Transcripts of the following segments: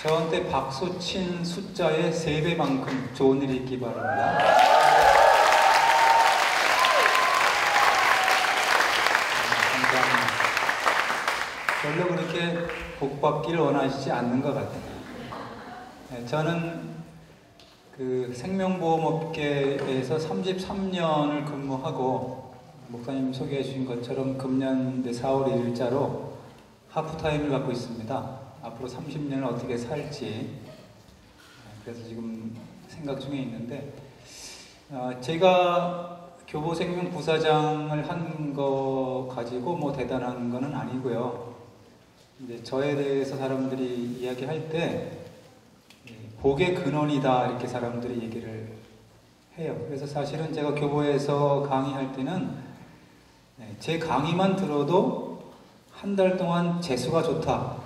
저한테 박수 친 숫자의 3배만큼 좋은 일이 있기 바랍니다. 감사합니다. 별로 그렇게 복받기를 원하시지 않는 것 같아요. 저는 그 생명보험업계에서 33년을 근무하고 목사님 소개해 주신 것처럼 금년 4월 1일자로 하프타임을 갖고 있습니다. 앞으로 30년을 어떻게 살지 그래서 지금 생각 중에 있는데 제가 교보생명 부사장을 한 거 가지고 뭐 대단한 거는 아니고요. 이제 저에 대해서 사람들이 이야기할 때 복의 근원이다 이렇게 사람들이 얘기를 해요. 그래서 사실은 제가 교보에서 강의할 때는 제 강의만 들어도 한 달 동안 재수가 좋다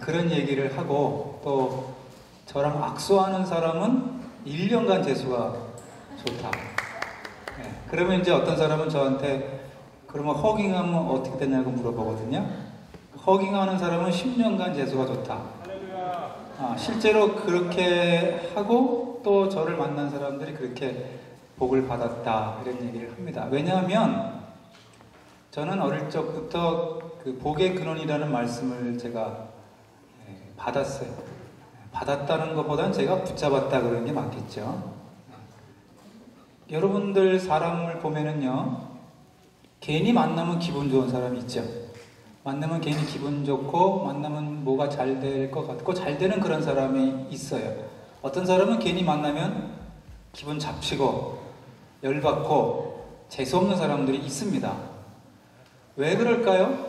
그런 얘기를 하고, 또 저랑 악수하는 사람은 1년간 재수가 좋다. 그러면 이제 어떤 사람은 저한테 그러면 허깅하면 어떻게 되냐고 물어보거든요. 허깅하는 사람은 10년간 재수가 좋다. 실제로 그렇게 하고 또 저를 만난 사람들이 그렇게 복을 받았다 이런 얘기를 합니다. 왜냐하면 저는 어릴 적부터 그 복의 근원이라는 말씀을 제가 받았어요. 받았다는 것보다는 제가 붙잡았다 그러는 게 맞겠죠. 여러분들 사람을 보면은요, 괜히 만나면 기분 좋은 사람이 있죠. 만나면 괜히 기분 좋고 만나면 뭐가 잘 될 것 같고 잘 되는 그런 사람이 있어요. 어떤 사람은 괜히 만나면 기분 잡치고 열받고 재수없는 사람들이 있습니다. 왜 그럴까요?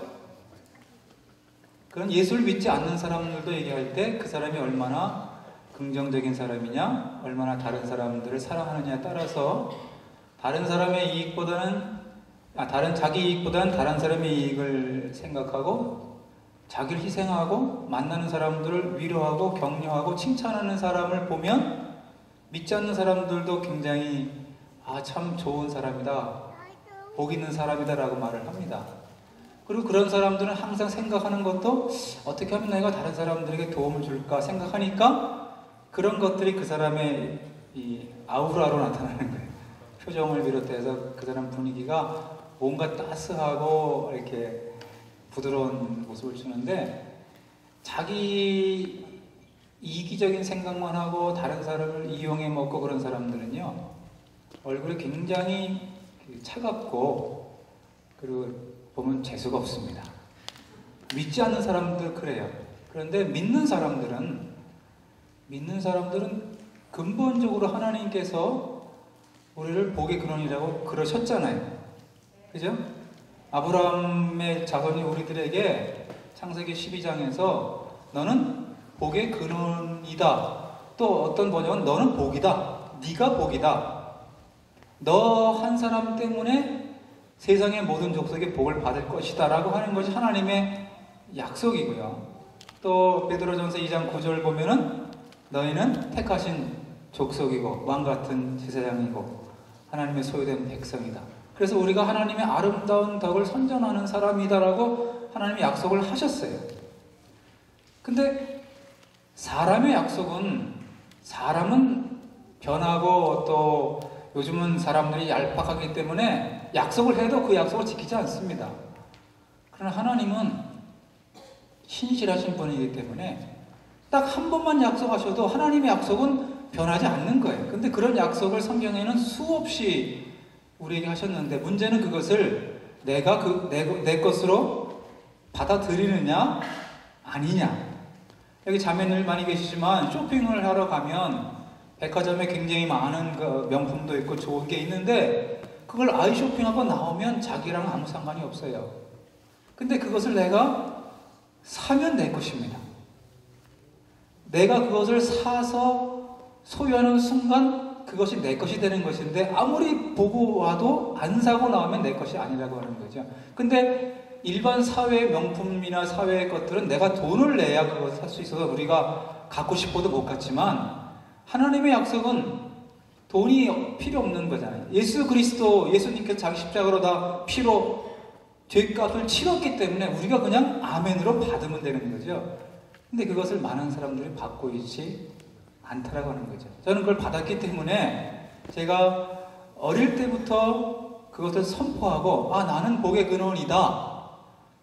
그런 예수를 믿지 않는 사람들도 얘기할 때 그 사람이 얼마나 긍정적인 사람이냐, 얼마나 다른 사람들을 사랑하느냐에 따라서 다른 사람의 이익보다는 자기 이익보다는 다른 사람의 이익을 생각하고 자기를 희생하고 만나는 사람들을 위로하고 격려하고 칭찬하는 사람을 보면 믿지 않는 사람들도 굉장히 참 좋은 사람이다, 복 있는 사람이다 라고 말을 합니다. 그리고 그런 사람들은 항상 생각하는 것도 어떻게 하면 내가 다른 사람들에게 도움을 줄까 생각하니까 그런 것들이 그 사람의 이 아우라로 나타나는 거예요. 표정을 비롯해서 그 사람 분위기가 뭔가 따스하고 이렇게 부드러운 모습을 주는데, 자기 이기적인 생각만 하고 다른 사람을 이용해 먹고 그런 사람들은요, 얼굴이 굉장히 차갑고 그리고 보면 재수가 없습니다. 믿지 않는 사람들 그래요. 그런데 믿는 사람들은 근본적으로 하나님께서 우리를 복의 근원이라고 그러셨잖아요. 그죠? 아브라함의 자손이 우리들에게 창세기 12장에서 너는 복의 근원이다. 또 어떤 번역은 너는 복이다. 네가 복이다. 너 한 사람 때문에 세상의 모든 족속의 복을 받을 것이다 라고 하는 것이 하나님의 약속이고요. 또 베드로전서 2장 9절 보면은 너희는 택하신 족속이고 왕같은 제사장이고 하나님의 소유된 백성이다. 그래서 우리가 하나님의 아름다운 덕을 선전하는 사람이다 라고 하나님이 약속을 하셨어요. 근데 사람의 약속은, 사람은 변하고 또 요즘은 사람들이 얄팍하기 때문에 약속을 해도 그 약속을 지키지 않습니다. 그러나 하나님은 신실하신 분이기 때문에 딱 한 번만 약속하셔도 하나님의 약속은 변하지 않는 거예요. 근데 그런 약속을 성경에는 수없이 우리에게 하셨는데, 문제는 그것을 내가 내 것으로 받아들이느냐 아니냐. 여기 자매들 많이 계시지만 쇼핑을 하러 가면 백화점에 굉장히 많은 그 명품도 있고 좋은 게 있는데 그걸 아이 쇼핑하고 나오면 자기랑 아무 상관이 없어요. 근데 그것을 내가 사면 내 것입니다. 내가 그것을 사서 소유하는 순간 그것이 내 것이 되는 것인데, 아무리 보고 와도 안 사고 나오면 내 것이 아니라고 하는 거죠. 근데 일반 사회의 명품이나 사회의 것들은 내가 돈을 내야 그것을 살 수 있어서 우리가 갖고 싶어도 못 갖지만, 하나님의 약속은 돈이 필요 없는 거잖아요. 예수 그리스도, 예수님께서 자기 십자가로 다 피로 죄값을 치렀기 때문에 우리가 그냥 아멘으로 받으면 되는 거죠. 근데 그것을 많은 사람들이 받고 있지 않다라고 하는 거죠. 저는 그걸 받았기 때문에 제가 어릴 때부터 그것을 선포하고, 나는 복의 근원이다.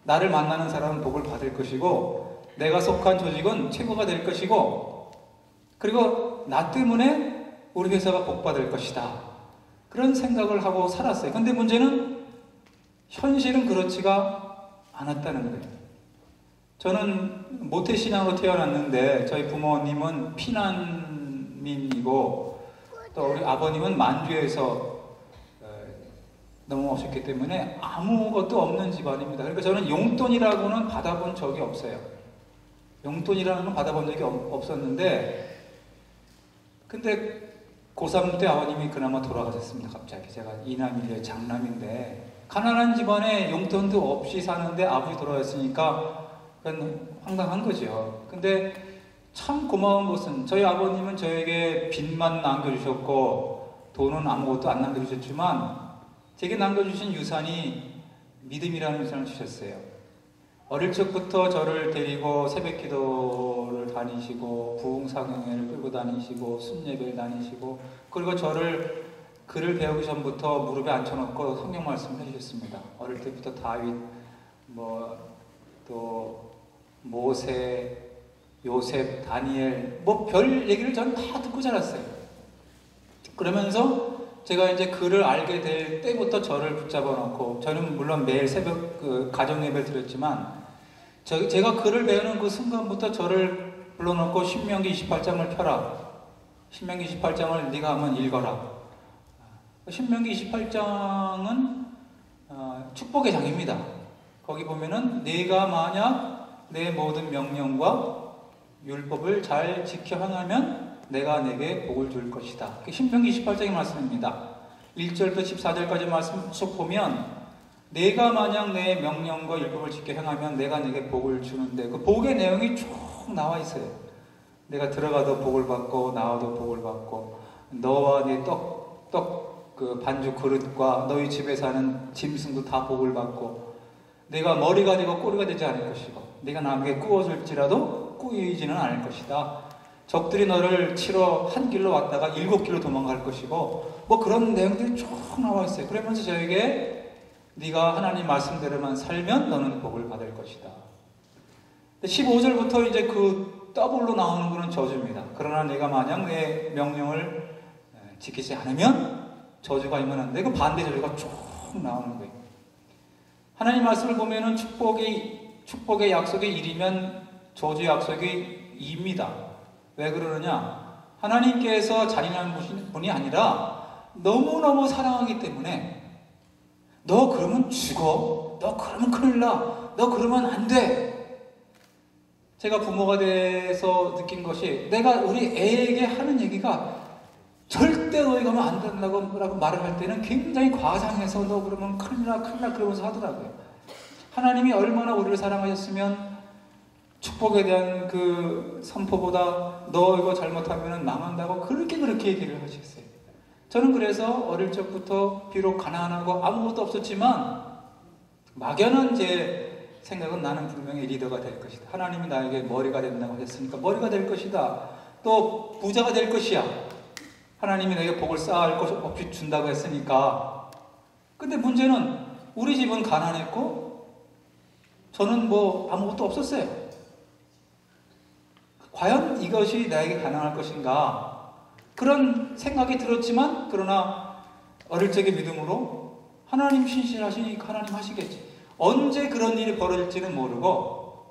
나를 만나는 사람은 복을 받을 것이고 내가 속한 조직은 최고가 될 것이고, 그리고 나 때문에 우리 회사가 복받을 것이다. 그런 생각을 하고 살았어요. 근데 문제는 현실은 그렇지가 않았다는 거예요. 저는 모태신앙으로 태어났는데 저희 부모님은 피난민이고 또 우리 아버님은 만주에서 넘어오셨기 때문에 아무것도 없는 집안입니다. 그러니까 저는 용돈이라고는 받아본 적이 없어요. 용돈이라는 건 받아본 적이 없었는데, 근데 고3 때 아버님이 그나마 돌아가셨습니다. 갑자기. 제가 이남일녀 장남인데 가난한 집안에 용돈도 없이 사는데 아버지 돌아가셨으니까 그건 황당한 거죠. 근데 참 고마운 것은 저희 아버님은 저에게 빚만 남겨주셨고 돈은 아무것도 안 남겨주셨지만 제게 남겨주신 유산이 믿음이라는 유산을 주셨어요. 어릴 적부터 저를 데리고 새벽기도를 다니시고 부흥사경회를 끌고 다니시고 순예배를 다니시고, 그리고 저를 글을 배우기 전부터 무릎에 앉혀놓고 성경 말씀을 해주셨습니다. 어릴 때부터 다윗, 또 모세, 요셉, 다니엘, 별 얘기를 전 다 듣고 자랐어요. 그러면서 제가 이제 글을 알게 될 때부터 저를 붙잡아 놓고, 저는 물론 매일 새벽 가정 예배를 드렸지만 제가 글을 배우는 그 순간부터 저를 불러놓고 신명기 28장을 펴라. 신명기 28장을 네가 한번 읽어라. 신명기 28장은 축복의 장입니다. 거기 보면은 네가 만약 내 모든 명령과 율법을 잘 지켜 행하면 내가 내게 복을 줄 것이다. 신명기 28장의 말씀입니다. 1절부터 14절까지 말씀 쭉 보면 내가 만약 내 명령과 율법을 지켜 행하면 내가 내게 복을 주는데, 그 복의 내용이 쭉 나와 있어요. 내가 들어가도 복을 받고 나와도 복을 받고, 너와 네 그 반죽 그릇과 너희 집에 사는 짐승도 다 복을 받고, 내가 머리가 되고 꼬리가 되지 않을 것이고, 내가 남에게 꾸어줄지라도 꾸이지는 않을 것이다. 적들이 너를 치러 한 길로 왔다가 7길로 도망갈 것이고, 그런 내용들이 쭉 나와 있어요. 그러면서 저에게 네가 하나님 말씀대로만 살면 너는 복을 받을 것이다. 15절부터 이제 그 더블로 나오는 것은 저주입니다. 그러나 네가 만약 내 명령을 지키지 않으면 저주가 임하는데, 그 반대 저주가 쭉 나오는 거예요. 하나님 말씀을 보면은 축복의 약속이 1이면 저주의 약속이 2입니다. 왜 그러느냐? 하나님께서 잔인한 분이 아니라 너무너무 사랑하기 때문에 너 그러면 죽어. 너 그러면 큰일 나. 너 그러면 안 돼. 제가 부모가 돼서 느낀 것이, 내가 우리 애에게 하는 얘기가 절대 너희 가면 안 된다고 말을 할 때는 굉장히 과장해서 너 그러면 큰일 나 그러면서 하더라고요. 하나님이 얼마나 우리를 사랑하셨으면 축복에 대한 그 선포보다 너 이거 잘못하면 망한다고 그렇게 얘기를 하셨어요. 저는 그래서 어릴 적부터 비록 가난하고 아무것도 없었지만 막연한 제 생각은 나는 분명히 리더가 될 것이다. 하나님이 나에게 머리가 된다고 하셨으니까 머리가 될 것이다. 또 부자가 될 것이야. 하나님이 내게 복을 쌓을 것 없이 준다고 했으니까. 근데 문제는 우리 집은 가난했고 저는 아무것도 없었어요. 과연 이것이 나에게 가능할 것인가? 그런 생각이 들었지만, 그러나 어릴 적의 믿음으로 하나님 신실하시니까 하나님 하시겠지. 언제 그런 일이 벌어질지는 모르고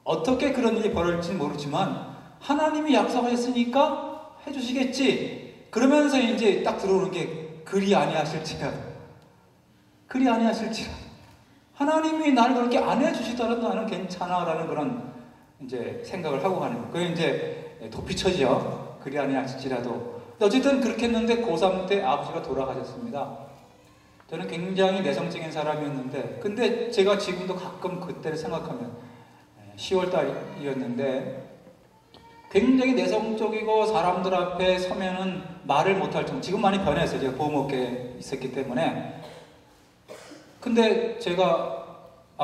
어떻게 그런 일이 벌어질지는 모르지만 하나님이 약속하셨으니까 해주시겠지. 그러면서 이제 딱 들어오는 게 그리 아니하실지라도 하나님이 나를 그렇게 안 해주시더라도 나는 괜찮아라는 그런 이제 생각을 하고 가는 거예요. 그게 이제 도피처지요. 그리 아니하실지라도. 어쨌든 그렇게 했는데 고3 때 아버지가 돌아가셨습니다. 저는 굉장히 내성적인 사람이었는데, 근데 제가 지금도 가끔 그때를 생각하면 10월달이었는데 굉장히 내성적이고 사람들 앞에 서면은 말을 못할 정도. 지금 많이 변했어요. 제가 보험업계에 있었기 때문에. 근데 제가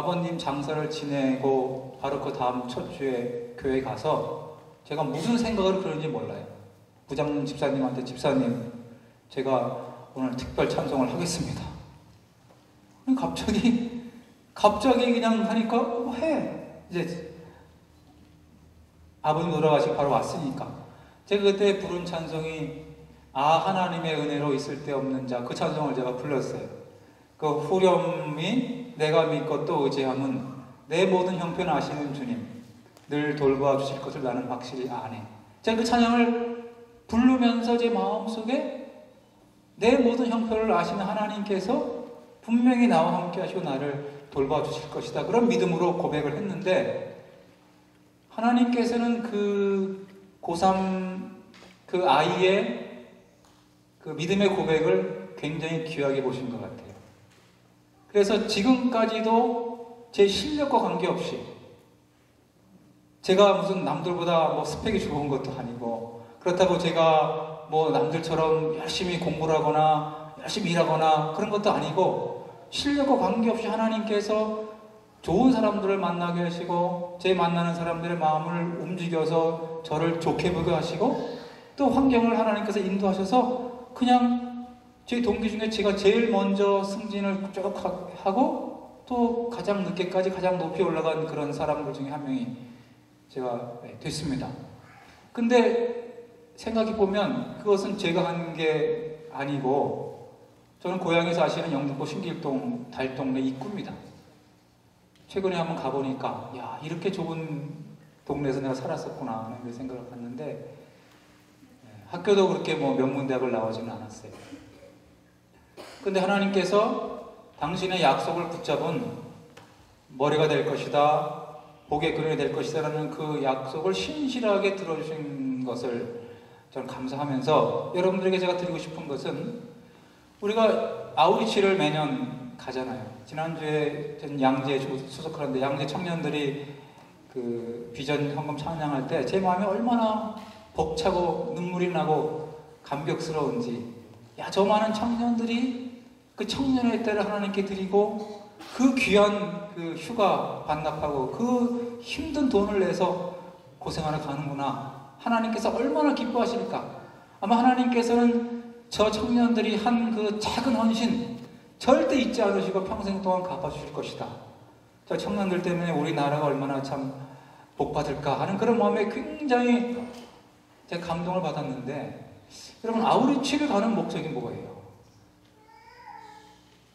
아버님 장사를 지내고 바로 그 다음 첫 주에 교회 가서 제가 무슨 생각을 그런지 몰라요. 부장 집사님한테 집사님 제가 오늘 특별 찬송을 하겠습니다. 갑자기 그냥 하니까 해. 이제 아버님 돌아가시고 바로 왔으니까. 제가 그때 부른 찬송이 하나님의 은혜로 있을 데 없는 자, 그 찬송을 제가 불렀어요. 그 후렴이 내가 믿고 또 의지함은 내 모든 형편 아시는 주님 늘 돌봐 주실 것을 나는 확실히 아네. 제가 그 찬양을 부르면서 제 마음속에 내 모든 형편을 아시는 하나님께서 분명히 나와 함께 하시고 나를 돌봐 주실 것이다. 그런 믿음으로 고백을 했는데 하나님께서는 그 고3 그 아이의 그 믿음의 고백을 굉장히 귀하게 보신 것 같아요. 그래서 지금까지도 제 실력과 관계없이 제가 무슨 남들보다 뭐 스펙이 좋은 것도 아니고 그렇다고 제가 뭐 남들처럼 열심히 공부를 하거나 열심히 일하거나 그런 것도 아니고 실력과 관계없이 하나님께서 좋은 사람들을 만나게 하시고 제 만나는 사람들의 마음을 움직여서 저를 좋게 보게 하시고 또 환경을 하나님께서 인도하셔서 그냥 제 동기 중에 제가 제일 먼저 승진을 쭉 하고 또 가장 늦게까지 가장 높이 올라간 그런 사람들 중에 한 명이 제가 됐습니다. 근데 생각해보면 그것은 제가 한 게 아니고 저는 고향에 사시는 영등포 신길동 달동네 입구입니다. 최근에 한번 가보니까 야 이렇게 좁은 동네에서 내가 살았었구나 하는 생각을 했는데 학교도 그렇게 뭐 명문대학을 나오지는 않았어요. 근데 하나님께서 당신의 약속을 붙잡은 머리가 될 것이다, 복의 근원이 될 것이다 라는 그 약속을 신실하게 들어주신 것을 저는 감사하면서 여러분들에게 제가 드리고 싶은 것은 우리가 아우리치를 매년 가잖아요. 지난주에 전 양재 수석하는데 양재 청년들이 그 비전 헌금 찬양할 때 제 마음이 얼마나 벅차고 눈물이 나고 감격스러운지 야, 저 많은 청년들이 그 청년의 때를 하나님께 드리고 그 귀한 그 휴가 반납하고 그 힘든 돈을 내서 고생하러 가는구나. 하나님께서 얼마나 기뻐하실까. 아마 하나님께서는 저 청년들이 한 그 작은 헌신 절대 잊지 않으시고 평생 동안 갚아주실 것이다. 저 청년들 때문에 우리나라가 얼마나 참 복받을까 하는 그런 마음에 굉장히 제가 감동을 받았는데 여러분 아우리치를 가는 목적이 뭐예요?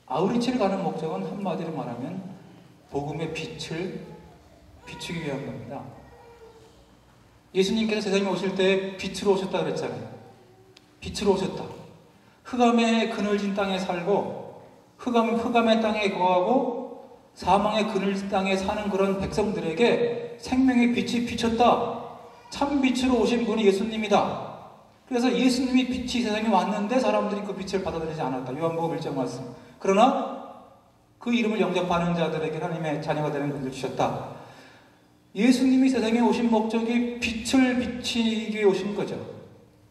아우리치를 가는 목적은 한마디로 말하면 복음의 빛을 비추기 위한 겁니다. 예수님께서 세상에 오실 때 빛으로 오셨다 그랬잖아요. 빛으로 오셨다. 흑암의 그늘진 땅에 살고 흑암의 땅에 거하고 사망의 그늘진 땅에 사는 그런 백성들에게 생명의 빛이 비쳤다. 참 빛으로 오신 분이 예수님이다. 그래서 예수님이 빛이 세상에 왔는데 사람들이 그 빛을 받아들이지 않았다. 요한복음 1장 말씀. 그러나 그 이름을 영접하는 자들에게 하나님의 자녀가 되는 분을 주셨다. 예수님이 세상에 오신 목적이 빛을 비치기 위해 오신 거죠.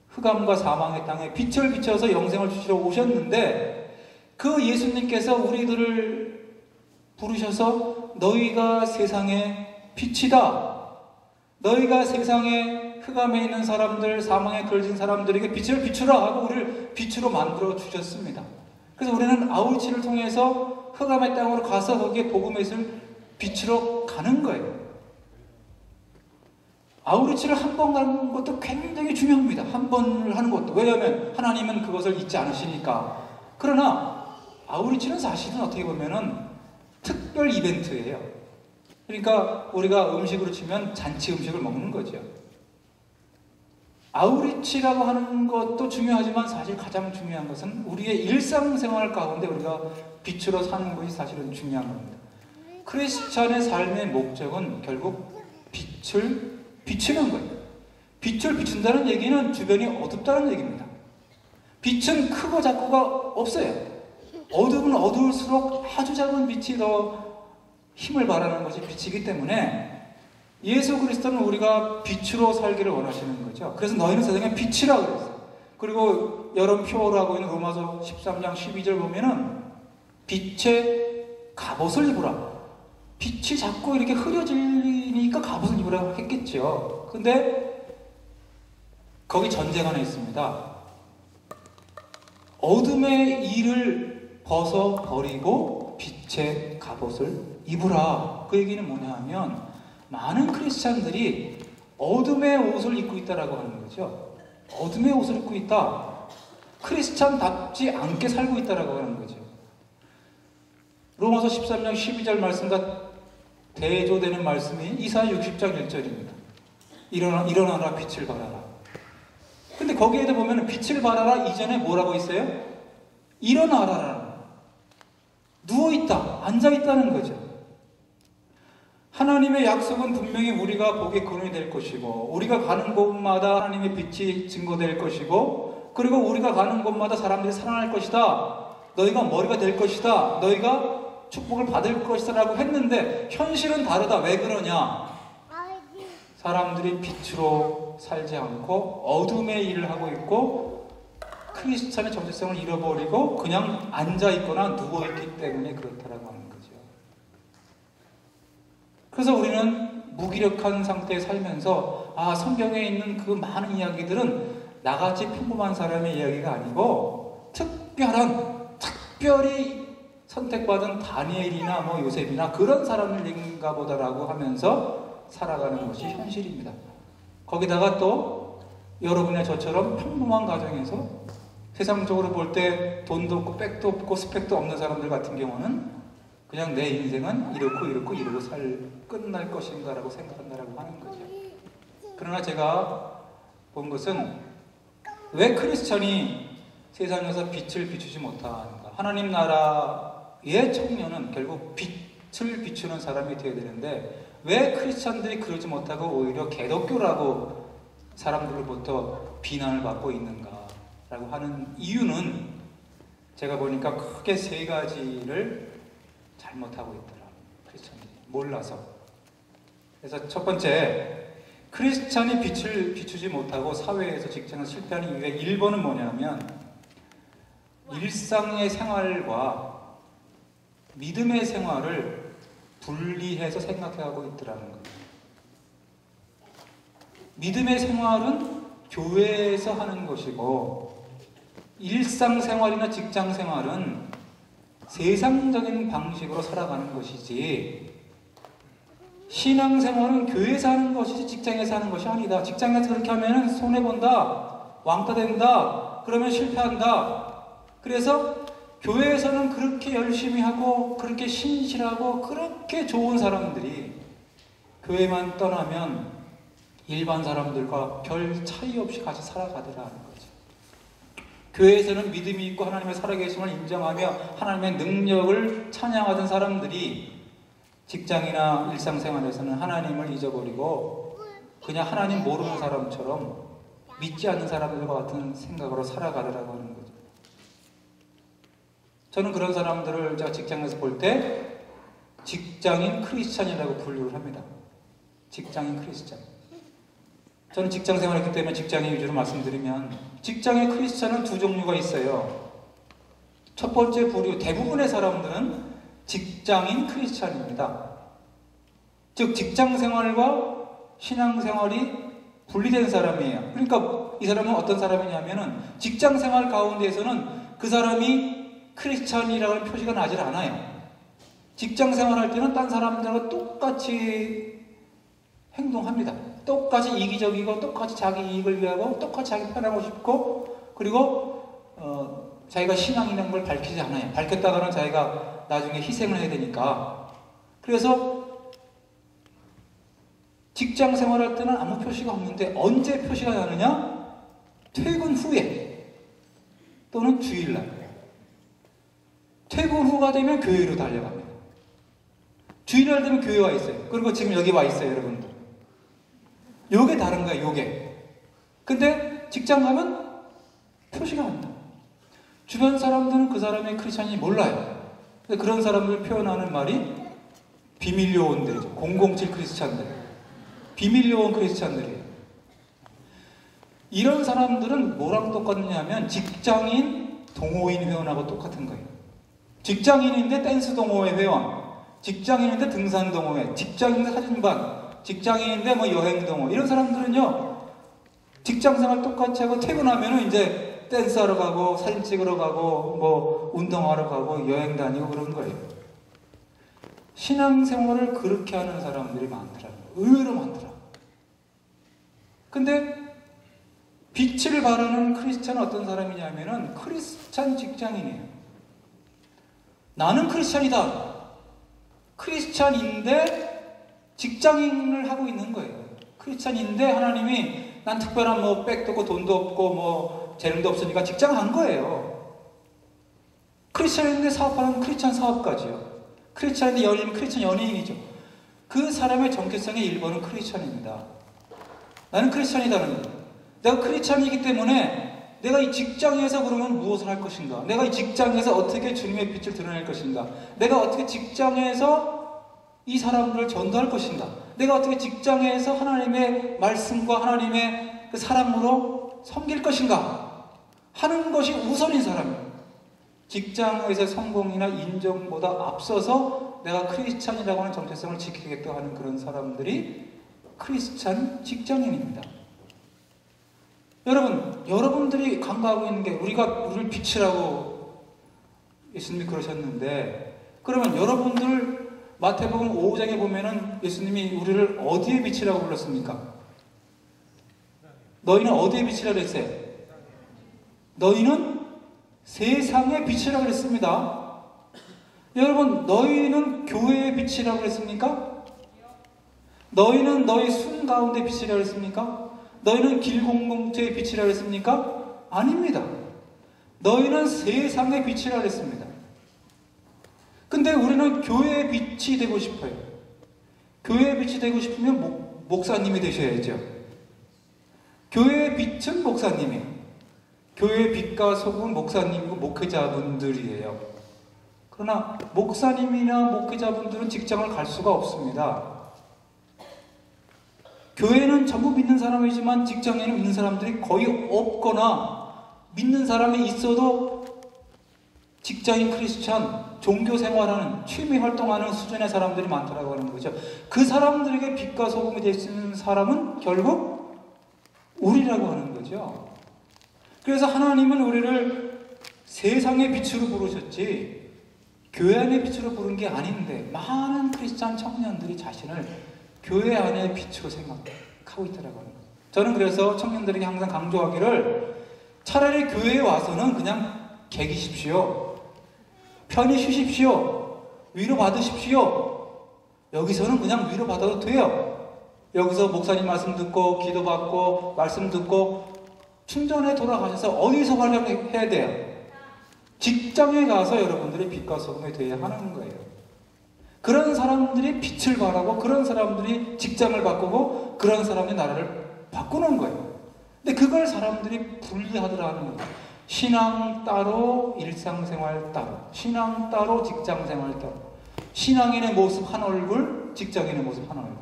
흑암과 사망의 땅에 빛을 비춰서 영생을 주시러 오셨는데 그 예수님께서 우리들을 부르셔서 너희가 세상의 빛이다. 너희가 세상에 흑암에 있는 사람들, 사망에 걸진 사람들에게 빛을 비추라 하고 우리를 빛으로 만들어 주셨습니다. 그래서 우리는 아우리치를 통해서 흑암의 땅으로 가서 거기에 복음의 빛을 비추러 가는 거예요. 아우리치를 한 번 가는 것도 굉장히 중요합니다. 한 번을 하는 것도. 왜냐하면 하나님은 그것을 잊지 않으시니까. 그러나 아우리치는 사실은 어떻게 보면은 특별 이벤트예요. 그러니까 우리가 음식으로 치면 잔치 음식을 먹는 거죠. 아우리치라고 하는 것도 중요하지만 사실 가장 중요한 것은 우리의 일상생활 가운데 우리가 빛으로 사는 것이 사실은 중요한 겁니다. 크리스찬의 삶의 목적은 결국 빛을 비추는 거예요. 빛을 비춘다는 얘기는 주변이 어둡다는 얘기입니다. 빛은 크고 작고가 없어요. 어두우면 어두울수록 아주 작은 빛이 더 힘을 발하는 것이 빛이기 때문에 예수 그리스도는 우리가 빛으로 살기를 원하시는 거죠. 그래서 너희는 세상에 빛이라 그랬어요. 그리고 여러분 표어로 하고 있는 로마서 13장 12절 보면은 빛의 갑옷을 입으라. 빛이 자꾸 이렇게 흐려지니까 갑옷을 입으라고 했겠죠. 근데 거기 전제가 하나 있습니다. 어둠의 일을 벗어버리고 빛의 갑옷을 입으라. 그 얘기는 뭐냐 하면 많은 크리스찬들이 어둠의 옷을 입고 있다라고 하는 거죠. 어둠의 옷을 입고 있다. 크리스찬답지 않게 살고 있다라고 하는 거죠. 로마서 13장 12절 말씀과 대조되는 말씀이 이사야 60장 1절입니다. 일어나라 빛을 발하라. 근데 거기에도 보면 빛을 발하라 이전에 뭐라고 있어요? 일어나라. 누워있다, 앉아있다는 거죠. 하나님의 약속은 분명히 우리가 복의 근원이 될 것이고, 우리가 가는 곳마다 하나님의 빛이 증거될 것이고, 그리고 우리가 가는 곳마다 사람들이 살아날 것이다. 너희가 머리가 될 것이다. 너희가 축복을 받을 것이다 라고 했는데 현실은 다르다. 왜 그러냐? 사람들이 빛으로 살지 않고 어둠의 일을 하고 있고 크리스찬의 정체성을 잃어버리고 그냥 앉아있거나 누워있기 때문에 그렇다라고 하는 거죠. 그래서 우리는 무기력한 상태에 살면서 성경에 있는 그 많은 이야기들은 나같이 평범한 사람의 이야기가 아니고 특별히 선택받은 다니엘이나 요셉이나 그런 사람을 얘기인가 보다라고 하면서 살아가는 것이 현실입니다. 거기다가 또 여러분의 저처럼 평범한 가정에서 세상적으로 볼 때 돈도 없고 백도 없고 스펙도 없는 사람들 같은 경우는 그냥 내 인생은 이렇고 끝날 것인가라고 생각한다라고 하는 거죠. 그러나 제가 본 것은 왜 크리스천이 세상에서 빛을 비추지 못하는가? 하나님 나라의 청년은 결국 빛을 비추는 사람이 되어야 되는데 왜 크리스천들이 그러지 못하고 오히려 개독교라고 사람들로부터 비난을 받고 있는가라고 하는 이유는 제가 보니까 크게 세 가지를 잘못하고 있더라. 크리스천들이 몰라서. 그래서 첫 번째, 크리스천이 빛을 비추지 못하고 사회에서 직장에서 실패하는 이유의 1번은 뭐냐면 일상의 생활과 믿음의 생활을 분리해서 생각하고 있더라는 거예요. 믿음의 생활은 교회에서 하는 것이고 일상생활이나 직장생활은 세상적인 방식으로 살아가는 것이지 신앙생활은 교회에서 하는 것이지 직장에서 하는 것이 아니다. 직장에서 그렇게 하면 손해본다, 왕따 된다, 그러면 실패한다. 그래서 교회에서는 그렇게 열심히 하고 그렇게 신실하고 그렇게 좋은 사람들이 교회만 떠나면 일반 사람들과 별 차이 없이 같이 살아가더라는 거죠. 교회에서는 믿음이 있고 하나님의 살아계심을 인정하며 하나님의 능력을 찬양하던 사람들이 직장이나 일상생활에서는 하나님을 잊어버리고 그냥 하나님 모르는 사람처럼 믿지 않는 사람들과 같은 생각으로 살아가더라고 하는 거죠. 저는 그런 사람들을 제가 직장에서 볼 때 직장인 크리스찬이라고 분류를 합니다. 직장인 크리스찬. 저는 직장 생활했기 때문에 직장인 위주로 말씀드리면 직장의 크리스찬은 두 종류가 있어요. 첫 번째 부류, 대부분의 사람들은 직장인 크리스찬입니다. 즉 직장 생활과 신앙 생활이 분리된 사람이에요. 그러니까 이 사람은 어떤 사람이냐면은 직장 생활 가운데에서는 그 사람이 크리스찬이라는 표시가 나질 않아요. 직장 생활할 때는 딴 사람들과 똑같이 행동합니다. 똑같이 이기적이고 똑같이 자기 이익을 위하고 똑같이 자기 편하고 싶고 그리고 자기가 신앙이라는 걸 밝히지 않아요. 밝혔다가는 자기가 나중에 희생을 해야 되니까. 그래서 직장 생활할 때는 아무 표시가 없는데 언제 표시가 나느냐? 퇴근 후에 또는 주일날. 퇴근 후가 되면 교회로 달려갑니다. 주일날 되면 교회 와 있어요. 그리고 지금 여기 와 있어요, 여러분들. 요게 다른 거예요, 요게. 근데 직장 가면 표시가 안 나요. 주변 사람들은 그 사람의 크리스찬이 몰라요. 그런 사람을 표현하는 말이 비밀 요원들이죠. 007 크리스찬들. 비밀 요원 크리스찬들이에요. 이런 사람들은 뭐랑 똑같느냐면 직장인 동호인 회원하고 똑같은 거예요. 직장인인데 댄스 동호회 회원, 직장인인데 등산 동호회, 직장인인데 사진반, 직장인인데 뭐 여행 동호, 이런 사람들은요, 직장생활 똑같이 하고 퇴근하면은 이제 댄스하러 가고 사진 찍으러 가고 뭐 운동하러 가고 여행 다니고 그런 거예요. 신앙생활을 그렇게 하는 사람들이 많더라고요. 의외로 많더라고요. 근데 빛을 발하는 크리스찬은 어떤 사람이냐면은 크리스찬 직장인이에요. 나는 크리스찬이다. 크리스찬인데 직장인을 하고 있는 거예요. 크리스찬인데 하나님이 난 특별한 뭐 백도 없고 돈도 없고 뭐 재능도 없으니까 직장 한 거예요. 크리스찬인데 사업하는 크리스찬 사업가지요. 크리스찬인데 연인, 크리스찬 연예인이죠. 그 사람의 정체성의 1번은 크리스찬입니다. 나는 크리스찬이다는 거예요. 내가 크리스찬이기 때문에 내가 이 직장에서 그러면 무엇을 할 것인가? 내가 이 직장에서 어떻게 주님의 빛을 드러낼 것인가? 내가 어떻게 직장에서 이 사람들을 전도할 것인가? 내가 어떻게 직장에서 하나님의 말씀과 하나님의 그 사랑으로 섬길 것인가? 하는 것이 우선인 사람이에요. 직장에서의 성공이나 인정보다 앞서서 내가 크리스찬이라고 하는 정체성을 지키겠다 하는 그런 사람들이 크리스찬 직장인입니다. 여러분, 여러분들이 간과하고 있는 게 우리를 빛이라고 예수님이 그러셨는데, 그러면 여러분들 마태복음 5장에 보면은 예수님이 우리를 어디에 빛이라고 불렀습니까? 너희는 어디에 빛이라고 했어요? 너희는 세상의 빛이라고 그랬습니다. 여러분, 너희는 교회의 빛이라고 그랬습니까? 너희는 너희 순 가운데 빛이라고 그랬습니까? 너희는 길공동체의 빛이라고 그랬습니까? 아닙니다. 너희는 세상의 빛이라고 그랬습니다. 근데 우리는 교회의 빛이 되고 싶어요. 교회의 빛이 되고 싶으면 목사님이 되셔야죠. 교회의 빛은 목사님이에요. 교회의 빛과 소금은 목사님이고 목회자분들이에요. 그러나 목사님이나 목회자분들은 직장을 갈 수가 없습니다. 교회는 전부 믿는 사람이지만 직장에는 믿는 사람들이 거의 없거나 믿는 사람이 있어도 직장인 크리스찬, 종교 생활하는, 취미 활동하는 수준의 사람들이 많다고 하는 거죠. 그 사람들에게 빛과 소금이 될 수 있는 사람은 결국 우리라고 하는 거죠. 그래서 하나님은 우리를 세상의 빛으로 부르셨지 교회 안의 빛으로 부른 게 아닌데 많은 크리스찬 청년들이 자신을 교회 안의 빛으로 생각하고 있더라고요. 저는 그래서 청년들에게 항상 강조하기를 차라리 교회에 와서는 그냥 개기십시오. 편히 쉬십시오. 위로받으십시오. 여기서는 그냥 위로받아도 돼요. 여기서 목사님 말씀 듣고 기도받고 말씀 듣고 충전에 돌아가셔서 어디서 활용해야 돼요? 직장에 가서 여러분들이 빛과 소금이 되어야 하는 거예요. 그런 사람들이 빛을 발하고 그런 사람들이 직장을 바꾸고 그런 사람이 나라를 바꾸는 거예요. 근데 그걸 사람들이 분리하더라는 거예요. 신앙 따로, 일상생활 따로, 신앙 따로, 직장생활 따로. 신앙인의 모습 한 얼굴, 직장인의 모습 한 얼굴.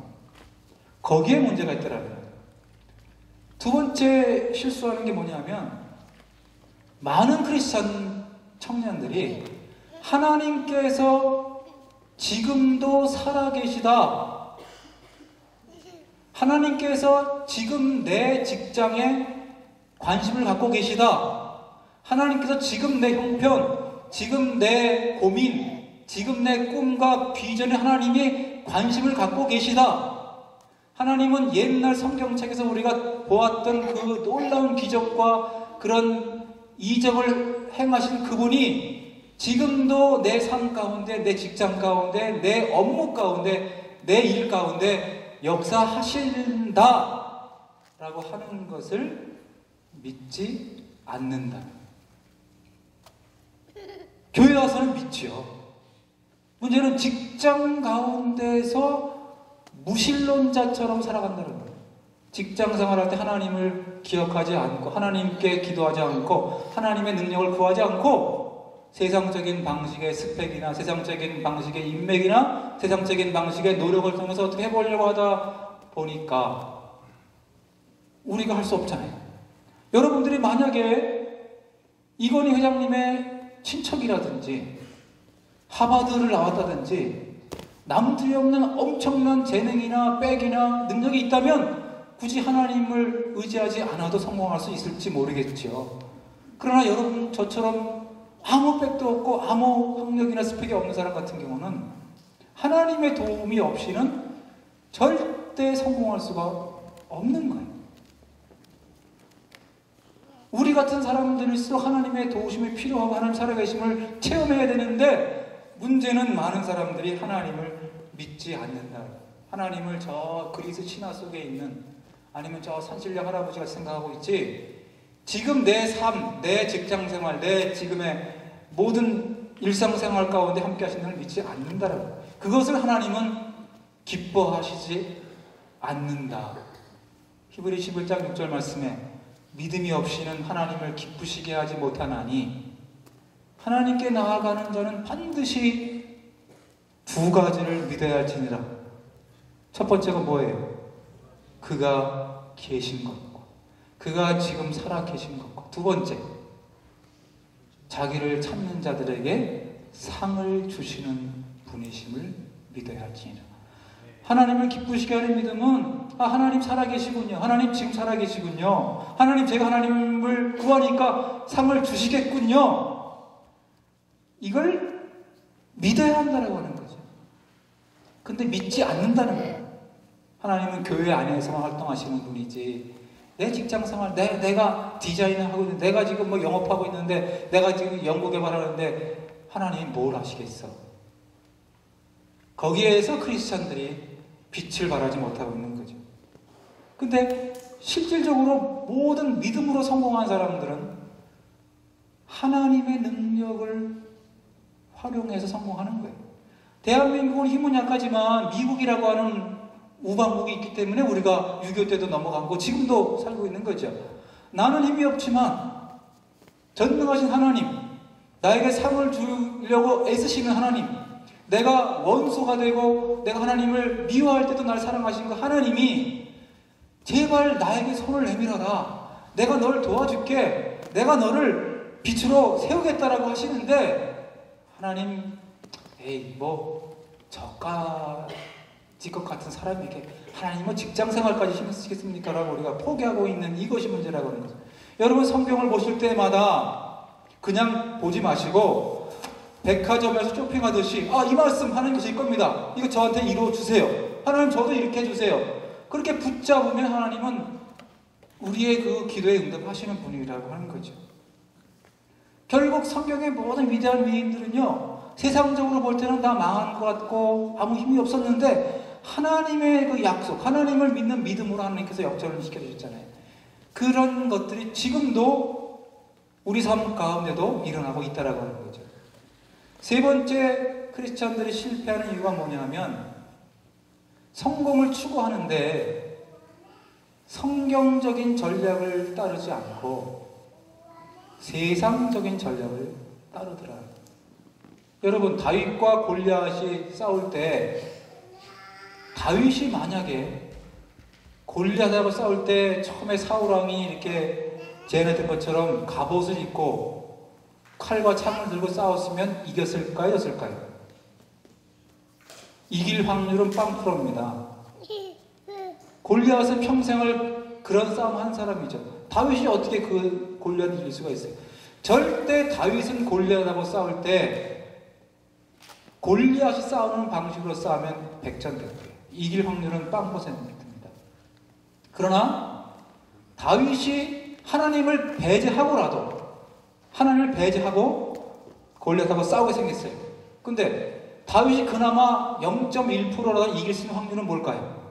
거기에 문제가 있더라고요. 두 번째 실수하는 게 뭐냐면 많은 크리스찬 청년들이 하나님께서 지금도 살아계시다. 하나님께서 지금 내 직장에 관심을 갖고 계시다. 하나님께서 지금 내 형편, 지금 내 고민, 지금 내 꿈과 비전에 하나님이 관심을 갖고 계시다. 하나님은 옛날 성경책에서 우리가 보았던 그 놀라운 기적과 그런 이적을 행하신 그분이 지금도 내 삶 가운데, 내 직장 가운데, 내 업무 가운데, 내 일 가운데 역사하신다 라고 하는 것을 믿지 않는다. 교회 와서는 믿지요. 문제는 직장 가운데서 무신론자처럼 살아간다는 거예요. 직장 생활할 때 하나님을 기억하지 않고 하나님께 기도하지 않고 하나님의 능력을 구하지 않고 세상적인 방식의 스펙이나 세상적인 방식의 인맥이나 세상적인 방식의 노력을 통해서 어떻게 해보려고 하다 보니까 우리가 할 수 없잖아요. 여러분들이 만약에 이건희 회장님의 친척이라든지 하버드를 나왔다든지 남들이 없는 엄청난 재능이나 백이나 능력이 있다면 굳이 하나님을 의지하지 않아도 성공할 수 있을지 모르겠죠. 그러나 여러분, 저처럼 아무 백도 없고 아무 학력이나 스펙이 없는 사람 같은 경우는 하나님의 도움이 없이는 절대 성공할 수가 없는 거예요. 우리 같은 사람들일수록 하나님의 도우심이 필요하고 하나님 살아계심을 체험해야 되는데, 문제는 많은 사람들이 하나님을 믿지 않는다. 하나님을 저 그리스 신화 속에 있는, 아니면 저 산신령 할아버지가 생각하고 있지, 지금 내 삶, 내 직장생활, 내 지금의 모든 일상생활 가운데 함께 하신 분을 믿지 않는다라고. 그것을 하나님은 기뻐하시지 않는다. 히브리 11장 6절 말씀에 믿음이 없이는 하나님을 기쁘시게 하지 못하나니 하나님께 나아가는 자는 반드시 두 가지를 믿어야 할지니라. 첫 번째가 뭐예요? 그가 계신 것과 그가 지금 살아 계신 것과, 두 번째, 자기를 찾는 자들에게 상을 주시는 분이심을 믿어야 할지니라. 하나님을 기쁘시게 하는 믿음은, 하나님 살아계시군요, 하나님 지금 살아계시군요, 하나님 제가 하나님을 구하니까 상을 주시겠군요, 이걸 믿어야 한다고 하는 거죠. 근데 믿지 않는다는 거예요. 하나님은 교회 안에서만 활동하시는 분이지, 내 직장생활, 내가 디자인을 하고 있는데, 내가 지금 뭐 영업하고 있는데, 내가 지금 연구개발하는데 하나님이 뭘 하시겠어? 거기에서 크리스찬들이 빛을 발하지 못하고 있는 거죠. 근데 실질적으로 모든 믿음으로 성공한 사람들은 하나님의 능력을 활용해서 성공하는 거예요. 대한민국은 힘은 약하지만 미국이라고 하는 우방국이 있기 때문에 우리가 6.25 때도 넘어가고 지금도 살고 있는 거죠. 나는 힘이 없지만 전능하신 하나님, 나에게 상을 주려고 애쓰시는 하나님, 내가 원수가 되고 내가 하나님을 미워할 때도 날 사랑하신 그 하나님이 제발 나에게 손을 내밀어라, 내가 널 도와줄게, 내가 너를 빛으로 세우겠다라고 하시는데, 하나님, 에이 뭐 저까지 것 같은 사람에게 하나님 뭐 직장생활까지 신경 쓰시겠습니까? 라고 우리가 포기하고 있는 이것이 문제라고 하는 거죠. 여러분, 성경을 보실 때마다 그냥 보지 마시고 백화점에서 쇼핑하듯이, 이 말씀 하나님 주실 겁니다, 이거 저한테 이루어주세요, 하나님 저도 이렇게 해주세요, 그렇게 붙잡으면 하나님은 우리의 그 기도에 응답하시는 분이라고 하는 거죠. 결국 성경의 모든 위대한 위인들은요, 세상적으로 볼 때는 다 망한 것 같고 아무 힘이 없었는데 하나님의 그 약속, 하나님을 믿는 믿음으로 하나님께서 역전을 시켜주셨잖아요. 그런 것들이 지금도 우리 삶 가운데도 일어나고 있다라고 하는 거죠. 세 번째, 크리스천들이 실패하는 이유가 뭐냐면, 성공을 추구하는데 성경적인 전략을 따르지 않고 세상적인 전략을 따르더라. 여러분, 다윗과 골리앗이 싸울 때, 다윗이 만약에 골리앗하고 싸울 때 처음에 사울왕이 이렇게 제안했던 것처럼 갑옷을 입고 칼과 창을 들고 싸웠으면 이겼을까요? 졌을까요? 이길 확률은 0%입니다. 골리앗은 평생을 그런 싸움 한 사람이죠. 다윗이 어떻게 그 골리앗을 이길 수가 있어요? 절대 다윗은 골리앗하고 싸울 때 골리앗이 싸우는 방식으로 싸우면 백전백패, 이길 확률은 0%입니다. 그러나 다윗이 하나님을 배제하고 골리앗하고 싸우게 생겼어요. 근데 다윗이 그나마 0.1%라도 이길 수 있는 확률은 뭘까요?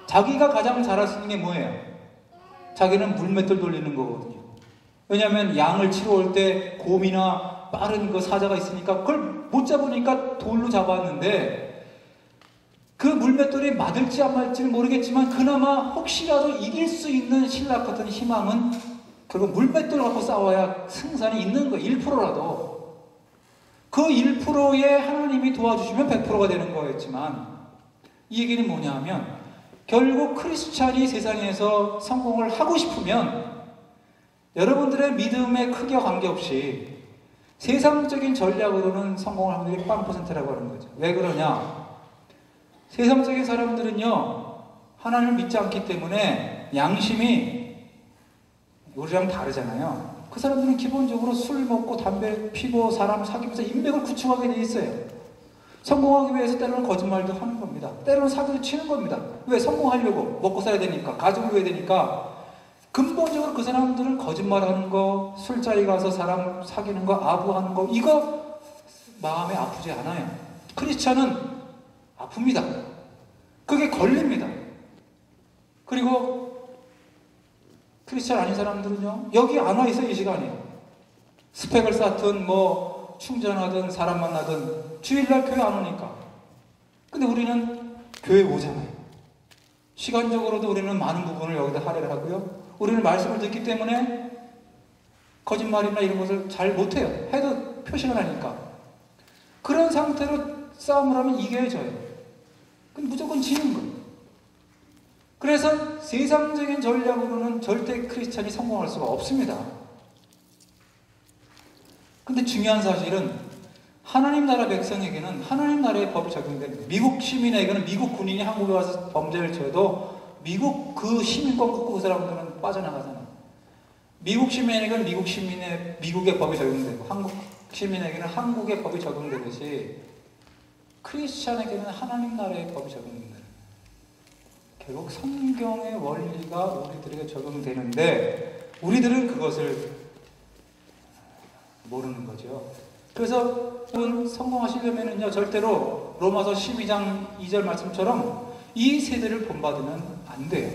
자기가 가장 잘할 수 있는 게 뭐예요? 자기는 물맷돌 돌리는 거거든요. 왜냐하면 양을 치러 올 때 곰이나 빠른 그 사자가 있으니까 그걸 못 잡으니까 돌로 잡았는데, 그 물맷돌이 맞을지 안 맞을지는 모르겠지만 그나마 혹시라도 이길 수 있는 신락 같은 희망은 결국 물맷돌 갖고 싸워야 승산이 있는 거예요. 1%라도. 그 1%에 하나님이 도와주시면 100%가 되는 거였지만, 이 얘기는 뭐냐 하면, 결국 크리스찬이 세상에서 성공을 하고 싶으면 여러분들의 믿음의 크기와 관계없이 세상적인 전략으로는 성공할 확률이 0%라고 하는 거죠. 왜 그러냐? 세상적인 사람들은요, 하나님을 믿지 않기 때문에 양심이 우리랑 다르잖아요. 그 사람들은 기본적으로 술 먹고 담배 피고 사람 사귀면서 인맥을 구축하게 돼 있어요. 성공하기 위해서 때로는 거짓말도 하는 겁니다. 때로는 사기도 치는 겁니다. 왜? 성공하려고. 먹고 살아야 되니까. 가족을 위해 되니까. 근본적으로 그 사람들은 거짓말하는 거, 술자리 가서 사람 사귀는 거, 아부하는 거, 이거 마음에 아프지 않아요. 크리스찬은 아픕니다. 그게 걸립니다. 그리고 크리스찬 아닌 사람들은요, 여기 안 와 있어요, 이 시간에. 스펙을 쌓든 충전하든 사람 만나든 주일날 교회 안 오니까. 근데 우리는 교회 오잖아요. 시간적으로도 우리는 많은 부분을 여기다 할애를 하고요. 우리는 말씀을 듣기 때문에 거짓말이나 이런 것을 잘 못해요. 해도 표시가 나니까. 그런 상태로 싸움을 하면 이겨져요. 그럼 무조건 지는 거예요. 그래서 세상적인 전략으로는 절대 크리스찬이 성공할 수가 없습니다. 근데 중요한 사실은 하나님 나라 백성에게는 하나님 나라의 법이 적용됩니다. 미국 시민에게는 미국 군인이 한국에 와서 범죄를 저도 미국 그 시민권 갖고 그 사람들은 빠져나가잖아요. 미국 시민에게는 미국의 법이 적용되고 한국 시민에게는 한국의 법이 적용되듯이 크리스찬에게는 하나님 나라의 법이 적용됩니다. 결국 성경의 원리가 우리들에게 적용되는데 우리들은 그것을 모르는 거죠. 그래서 성공하시려면요, 절대로 로마서 12장 2절 말씀처럼 이 세대를 본받으면 안 돼요.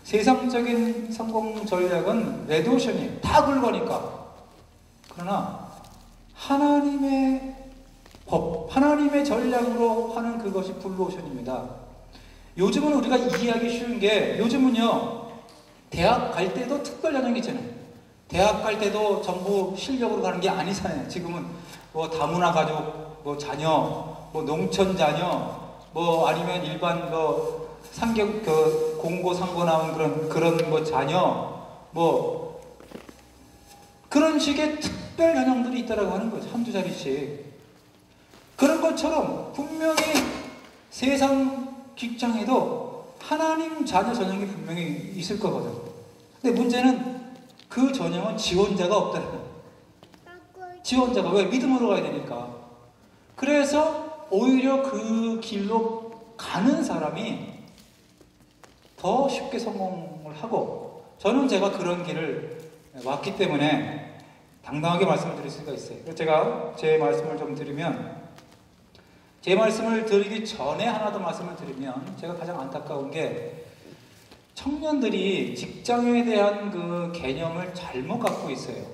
세상적인 성공 전략은 레드오션이에요. 다 굴거니까. 그러나 하나님의 법, 하나님의 전략으로 하는 그것이 블루오션입니다. 요즘은 우리가 이해하기 쉬운 게, 요즘은요, 대학 갈 때도 특별 전형이 있잖아요. 대학 갈 때도 전부 실력으로 가는 게 아니잖아요. 지금은 다문화 가족, 자녀, 농촌 자녀, 아니면 일반 상경 공고 상고 나온 그런 자녀, 그런 식의 특별 전형들이 있다라고 하는 거죠. 한두 자리씩. 그런 것처럼 분명히 세상 직장에도 하나님 자녀 전형이 분명히 있을 거거든. 근데 문제는 그 전형은 지원자가 없다는 거예요. 지원자가 왜? 믿음으로 가야 되니까. 그래서 오히려 그 길로 가는 사람이 더 쉽게 성공을 하고, 저는 제가 그런 길을 왔기 때문에 당당하게 말씀을 드릴 수가 있어요. 그래서 제가 제 말씀을 좀 드리면, 제 말씀을 드리기 전에 하나 더 말씀을 드리면, 제가 가장 안타까운 게 청년들이 직장에 대한 그 개념을 잘못 갖고 있어요.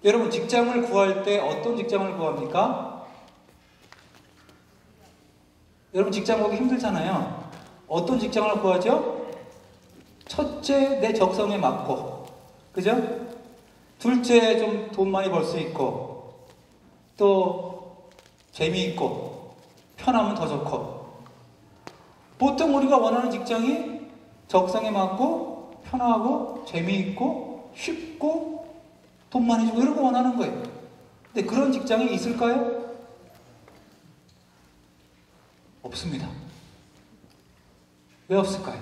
여러분, 직장을 구할 때 어떤 직장을 구합니까? 여러분, 직장 구하기 힘들잖아요. 어떤 직장을 구하죠? 첫째, 내 적성에 맞고, 그죠? 둘째, 좀 돈 많이 벌 수 있고, 또 재미있고, 편하면 더 좋고. 보통 우리가 원하는 직장이 적성에 맞고, 편하고, 재미있고, 쉽고, 돈 많이 주고, 이런 거 원하는 거예요. 근데 그런 직장이 있을까요? 없습니다. 왜 없을까요?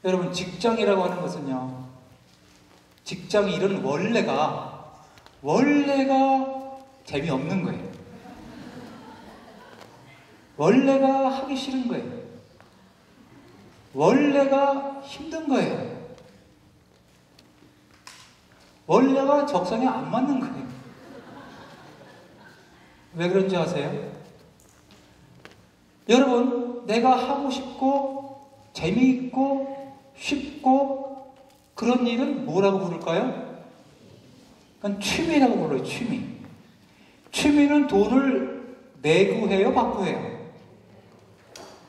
여러분, 직장이라고 하는 것은요, 직장 일은 원래가 재미없는 거예요. 원래가 하기 싫은 거예요. 원래가 힘든 거예요. 원래가 적성에 안 맞는 거예요. 왜 그런지 아세요? 여러분, 내가 하고 싶고 재미있고 쉽고 그런 일은 뭐라고 부를까요? 그건 취미라고 불러요. 취미는 돈을 내고 해요, 받고 해요?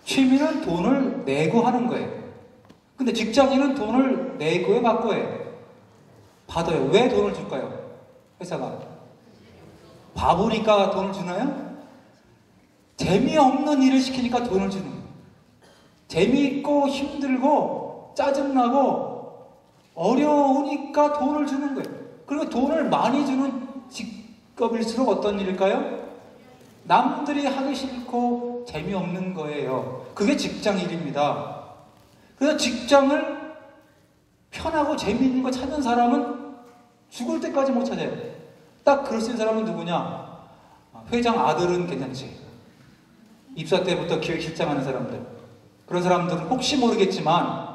취미는 돈을 내고 하는 거예요. 근데 직장인은 돈을 내고 해요, 받고 해요? 받아요. 왜 돈을 줄까요? 회사가 바보니까 돈을 주나요? 재미없는 일을 시키니까 돈을 주는 거예요. 재미있고 힘들고 짜증나고 어려우니까 돈을 주는 거예요. 그리고 돈을 많이 주는 직업일수록 어떤 일일까요? 남들이 하기 싫고 재미없는 거예요. 그게 직장 일입니다. 그래서 직장을 편하고 재미있는 거 찾는 사람은 죽을 때까지 못 찾아요. 딱 그럴 수 있는 사람은 누구냐? 회장 아들은 괜찮지. 입사 때부터 기획실장 하는 사람들. 그런 사람들은 혹시 모르겠지만,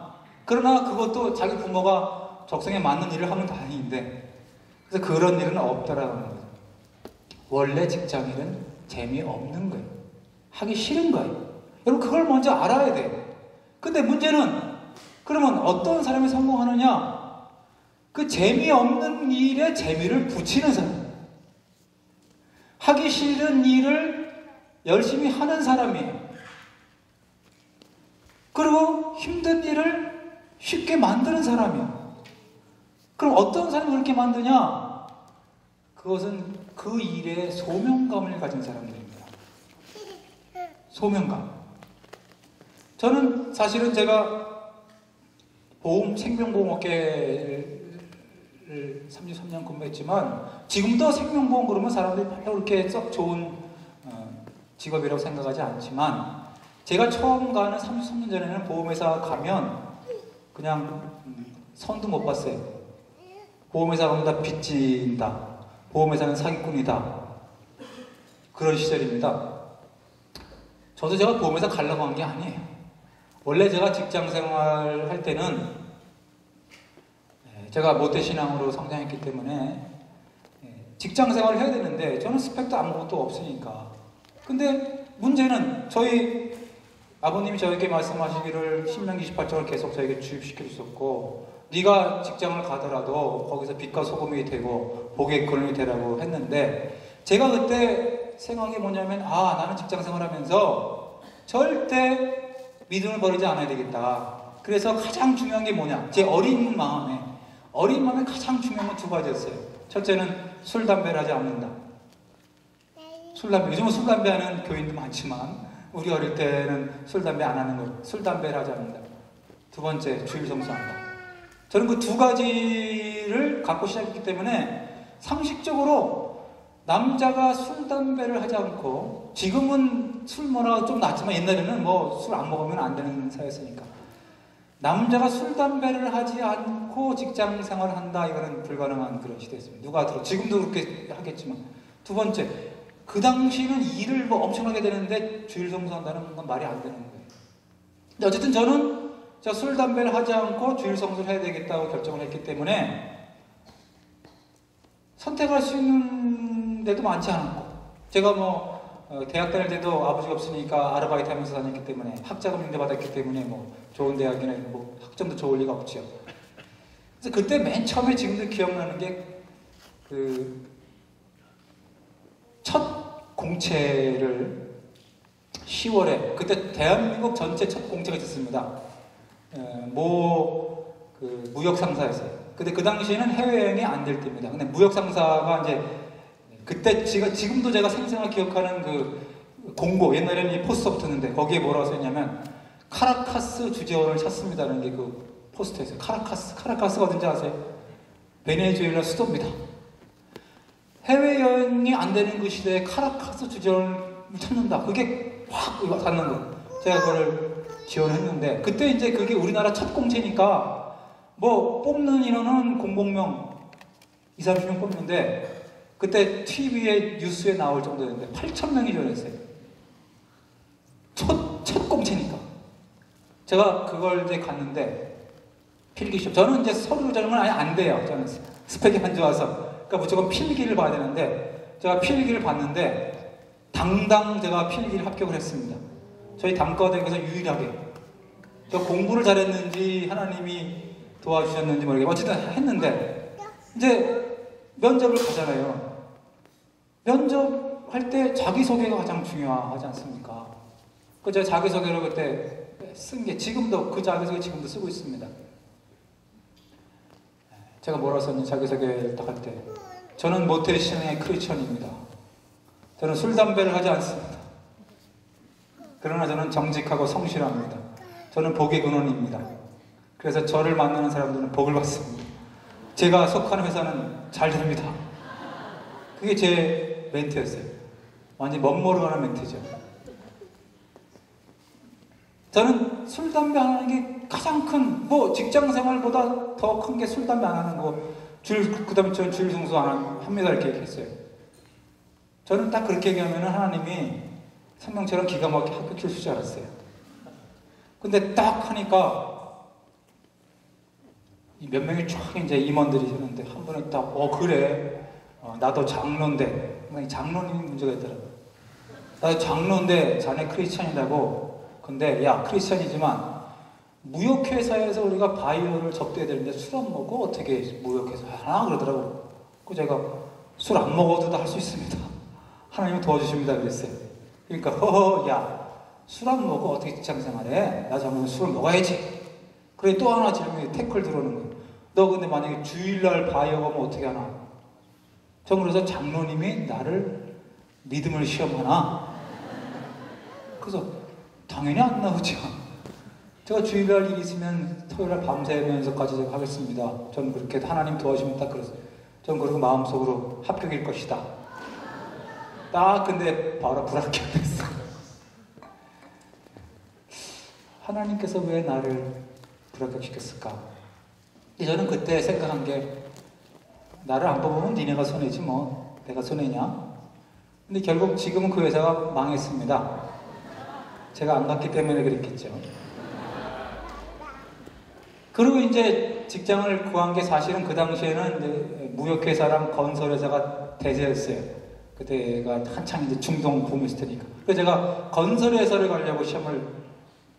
그러나 그것도 자기 부모가 적성에 맞는 일을 하면 다행인데, 그래서 그런 일은 없다라는 거예요. 원래 직장 일은 재미없는 거예요. 하기 싫은 거예요. 여러분, 그걸 먼저 알아야 돼요. 근데 문제는, 그러면 어떤 사람이 성공하느냐? 그 재미없는 일에 재미를 붙이는 사람. 하기 싫은 일을 열심히 하는 사람이에요. 그리고 힘든 일을 쉽게 만드는 사람이에요. 그럼 어떤 사람이 그렇게 만드냐? 그것은 그 일에 소명감을 가진 사람들입니다. 소명감. 저는 사실은 제가 생명보험업계를 33년 근무했지만, 지금도 생명보험 그러면 사람들이 별로 그렇게 썩 좋은 직업이라고 생각하지 않지만, 제가 처음 가는 33년 전에는 보험회사 가면 그냥 선도 못 봤어요. 보험회사 가면 다 빚진다. 보험회사는 사기꾼이다. 그런 시절입니다. 저도 제가 보험회사 가려고 한 게 아니에요. 원래 제가 직장생활 할 때는 제가 모태신앙으로 성장했기 때문에 직장생활을 해야 되는데 저는 스펙도 아무것도 없으니까. 근데 문제는 저희 아버님이 저에게 말씀하시기를 신명기 28장을 계속 저에게 주입시켜 주셨고, 네가 직장을 가더라도 거기서 빛과 소금이 되고 복의 근원이 되라고 했는데, 제가 그때 생각이 뭐냐면, 나는 직장생활하면서 절대 믿음을 버리지 않아야 되겠다. 그래서 가장 중요한 게 뭐냐? 제 어린 마음에 가장 중요한 건 두 가지였어요. 첫째는 술, 담배를 하지 않는다. 요즘은 술, 담배 하는 교인도 많지만 우리 어릴 때는 술, 담배 안 하는 거, 술, 담배를 하지 않는다. 두 번째, 주일 성수한다. 저는 그 두 가지를 갖고 시작했기 때문에 상식적으로 남자가 술, 담배를 하지 않고, 지금은 술 문화가 좀 낫지만 옛날에는 뭐 술 안 먹으면 안 되는 사회였으니까, 남자가 술, 담배를 하지 않고 직장 생활을 한다, 이거는 불가능한 그런 시대였습니다. 누가 들어? 지금도 그렇게 하겠지만. 두 번째, 그 당시는 일을 뭐 엄청나게 되는데 주일 성수한다는 건 말이 안 되는 거예요. 근데 어쨌든 저는 제가 술, 담배를 하지 않고 주일 성수를 해야 되겠다고 결정을 했기 때문에 선택할 수 있는 데도 많지 않았고, 제가 대학 다닐 때도 아버지가 없으니까 아르바이트 하면서 다녔기 때문에, 학자금 인대 받았기 때문에 좋은 대학이나 학점도 좋을 리가 없죠. 그래서 그때 맨 처음에 지금도 기억나는 게 첫 공채를 10월에, 그때 대한민국 전체 첫 공채가 있었습니다. 무역 상사였어요. 근데 그 당시에는 해외여행이 안 될 때입니다. 근데 무역 상사가 이제 그때 지금도 제가 생생하게 기억하는 그 공고, 옛날에는 이 포스터 붙었는데 거기에 뭐라고 써있냐면 카라카스 주재원을 찾습니다라는 게 그 포스터였어요. 카라카스가 어딘지 아세요? 베네수엘라 수도입니다. 해외여행이 안 되는 그 시대에 카라카스 주재원을 찾는다. 그게 확 닿는 거예요. 제가 그걸 지원했는데, 그때 이제 그게 우리나라 첫 공채니까 뽑는 인원은 공복명 20-30명 뽑는데, 그때 TV에 뉴스에 나올 정도였는데 8,000명이 지원했어요. 첫 공채니까. 제가 그걸 이제 갔는데 필기시험. 저는 이제 서류 전형은 아예 안 돼요. 저는 스펙이 안 좋아서. 그러니까 무조건 필기를 봐야 되는데, 제가 필기를 봤는데 당당 제가 필기를 합격을 했습니다. 저희 단과대에서 유일하게. 저 공부를 잘했는지 하나님이 도와주셨는지 모르겠어요. 어쨌든 했는데, 이제 면접을 가잖아요. 면접할 때 자기소개가 가장 중요하지 않습니까? 그 제가 자기소개를 그때 쓴 게 지금도, 그 자기소개 지금도 쓰고 있습니다. 제가 뭐라고 썼는지 자기소개를 딱 할 때, 저는 모태신앙의 크리스천입니다. 저는 술, 담배를 하지 않습니다. 그러나 저는 정직하고 성실합니다. 저는 복의 근원입니다. 그래서 저를 만나는 사람들은 복을 받습니다. 제가 속하는 회사는 잘 됩니다. 그게 제 멘트였어요. 완전히 멋모르가는 멘트죠. 저는 술, 담배 안 하는 게 가장 큰, 뭐 직장 생활보다 더 큰 게 술, 담배 안 하는 거, 그 다음에 저는 주일 성수 합니다. 이렇게 얘기했어요. 저는 딱 그렇게 얘기하면 하나님이 생명처럼 기가 막히게 학교 키우실 줄 알았어요. 근데 딱 하니까 몇 명이 쫙 이제 임원들이 있는데 한 분은 딱, 그래. 나도 장로인데. 장로님이 문제가 있더라고요. 나도 장로인데 자네 크리스찬이라고. 근데 야, 크리스찬이지만 무역회사에서 우리가 바이오를 접대해야 되는데 술 안 먹고 어떻게 무역회사 하나 그러더라고요. 그 제가 술 안 먹어도 다 할 수 있습니다. 하나님은 도와주십니다 그랬어요. 그러니까 허허, 야, 술 안 먹고 어떻게 직장생활해? 나 정말 술을 먹어야지. 그래 또 하나 질문이 태클 들어오는 거예요. 너 근데 만약에 주일날 바이오 가면 어떻게 하나? 전 그래서 장로님이 나를 믿음을 시험하나? 그래서 당연히 안 나오죠. 제가 주일날 일 있으면 토요일날 밤새면서까지 제가 하겠습니다. 저는 그렇게 하나님 도와주시면 딱 그랬어요. 전 그리고 마음속으로 합격일 것이다. 딱 근데 바로 불합격했어. 하나님께서 왜 나를 불합격시켰을까? 저는 그때 생각한 게 나를 안 뽑으면 니네가 손해지 뭐 내가 손해냐? 근데 결국 지금은 그 회사가 망했습니다. 제가 안 갔기 때문에 그랬겠죠. 그리고 이제 직장을 구한 게 사실은 그 당시에는 무역회사랑 건설회사가 대세였어요. 그때가 한창 이제 중동 붐이 있을 테니까. 그래서 제가 건설회사를 가려고 시험을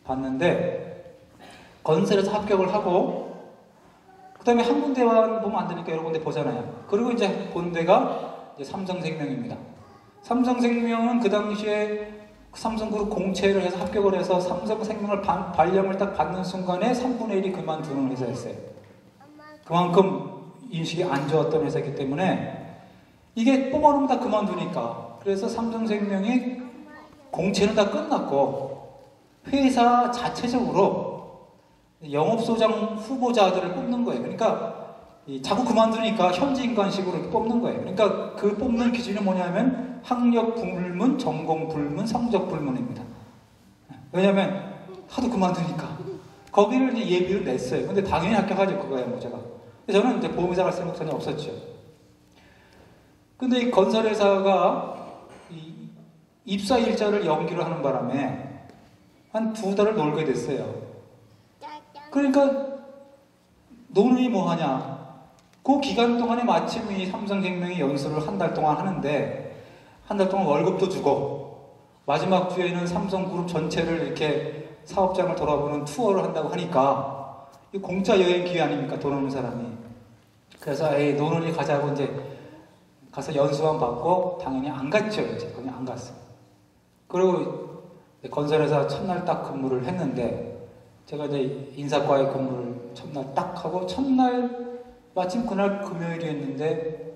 봤는데 건설에서 합격을 하고 그 다음에 한 군데만 보면 안 되니까 여러 군데 보잖아요. 그리고 이제 본 데가 이제 삼성생명입니다. 삼성생명은 그 당시에 삼성그룹 공채를 해서 합격을 해서 삼성생명을 발령을 딱 받는 순간에 3분의 1이 그만두는 회사였어요. 그만큼 인식이 안 좋았던 회사이기 때문에 이게 뽑아놓으면 다 그만두니까. 그래서 삼성생명이 공채는 다 끝났고 회사 자체적으로 영업소장 후보자들을 뽑는 거예요. 그러니까 자꾸 그만두니까 현지 인간식으로 이렇게 뽑는 거예요. 그러니까 그 뽑는 기준이 뭐냐면 학력 불문, 전공 불문, 성적 불문입니다. 왜냐하면 하도 그만두니까 거기를 이제 예비를 냈어요. 근데 당연히 합격하죠, 그거야 뭐 제가. 저는 이제 보험회사 갈 생각 전혀 없었죠. 근데 이 건설회사가 이 입사 일자를 연기를 하는 바람에 한 2달을 놀게 됐어요. 그러니까 노는이 뭐 하냐? 그 기간 동안에 마침 이 삼성생명이 연수를 한 달 동안 하는데 한 달 동안 월급도 주고 마지막 주에는 삼성그룹 전체를 이렇게 사업장을 돌아보는 투어를 한다고 하니까 이 공짜 여행 기회 아닙니까? 돈 없는 사람이. 그래서 에이 노는이 가자고 이제 가서 연수만 받고 당연히 안 갔죠. 이제 그냥 안 갔어요. 그리고 건설회사 첫날 딱 근무를 했는데 제가 이제 인사과에 근무를 첫날 딱 하고 첫날 마침 그날 금요일이었는데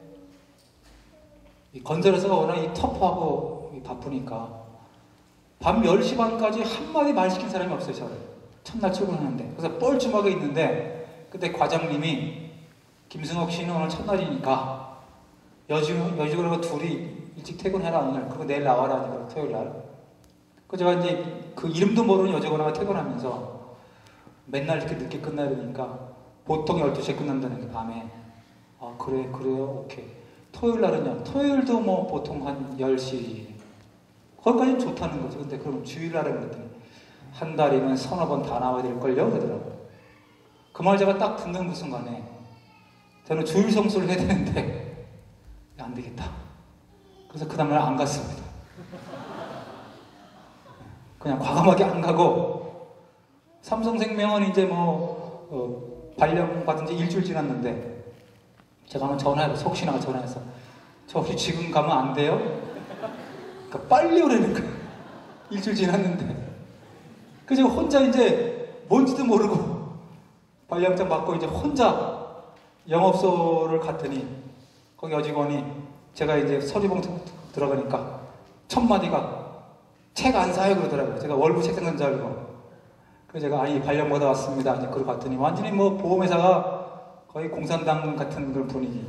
이 건설회사가 워낙 이 터프하고 바쁘니까 밤 10시 반까지 한마디 말 시킨 사람이 없어요. 저를 첫날 출근하는데. 그래서 뻘쭘하게 있는데 그때 과장님이 김승옥 씨는 오늘 첫날이니까 여직원하고 둘이 일찍 퇴근해라 오늘. 그리고 내일 나와라 하니까 토요일날. 그 제가 이제 그 이름도 모르는 여직원하고 퇴근하면서 맨날 이렇게 늦게 끝나야 되니까 보통 12시에 끝난다는 게 밤에. 아 그래요? 오케이. 토요일 날은요? 토요일도 뭐 보통 한 10시 거기까지는 좋다는 거죠. 근데 그럼 주일날에 그랬더니 한 달이면 서너 번 다 나와야 될걸요? 그러더라고요. 그 말 제가 딱 듣는 그 순간에 저는 주일 성수를 해야 되는데 안 되겠다. 그래서 그 다음날 안 갔습니다. 그냥 과감하게 안 가고 삼성생명은 이제 발령 받은 지 일주일 지났는데 제가 한번 속시나 전화해서 저 혹시 지금 가면 안 돼요? 그러니까 빨리 오라는 거예요. 일주일 지났는데. 그래서 혼자 이제 뭔지도 모르고 발령장 받고 이제 혼자 영업소를 갔더니 거기 여직원이 제가 이제 서류봉 들어가니까 첫 마디가 책 안 사요 그러더라고요. 제가 월부 책 사는 줄 알고. 그래서 제가 발령 받아왔습니다. 이제 그러고 갔더니 완전히 보험회사가 거의 공산당 같은 그런 분위기.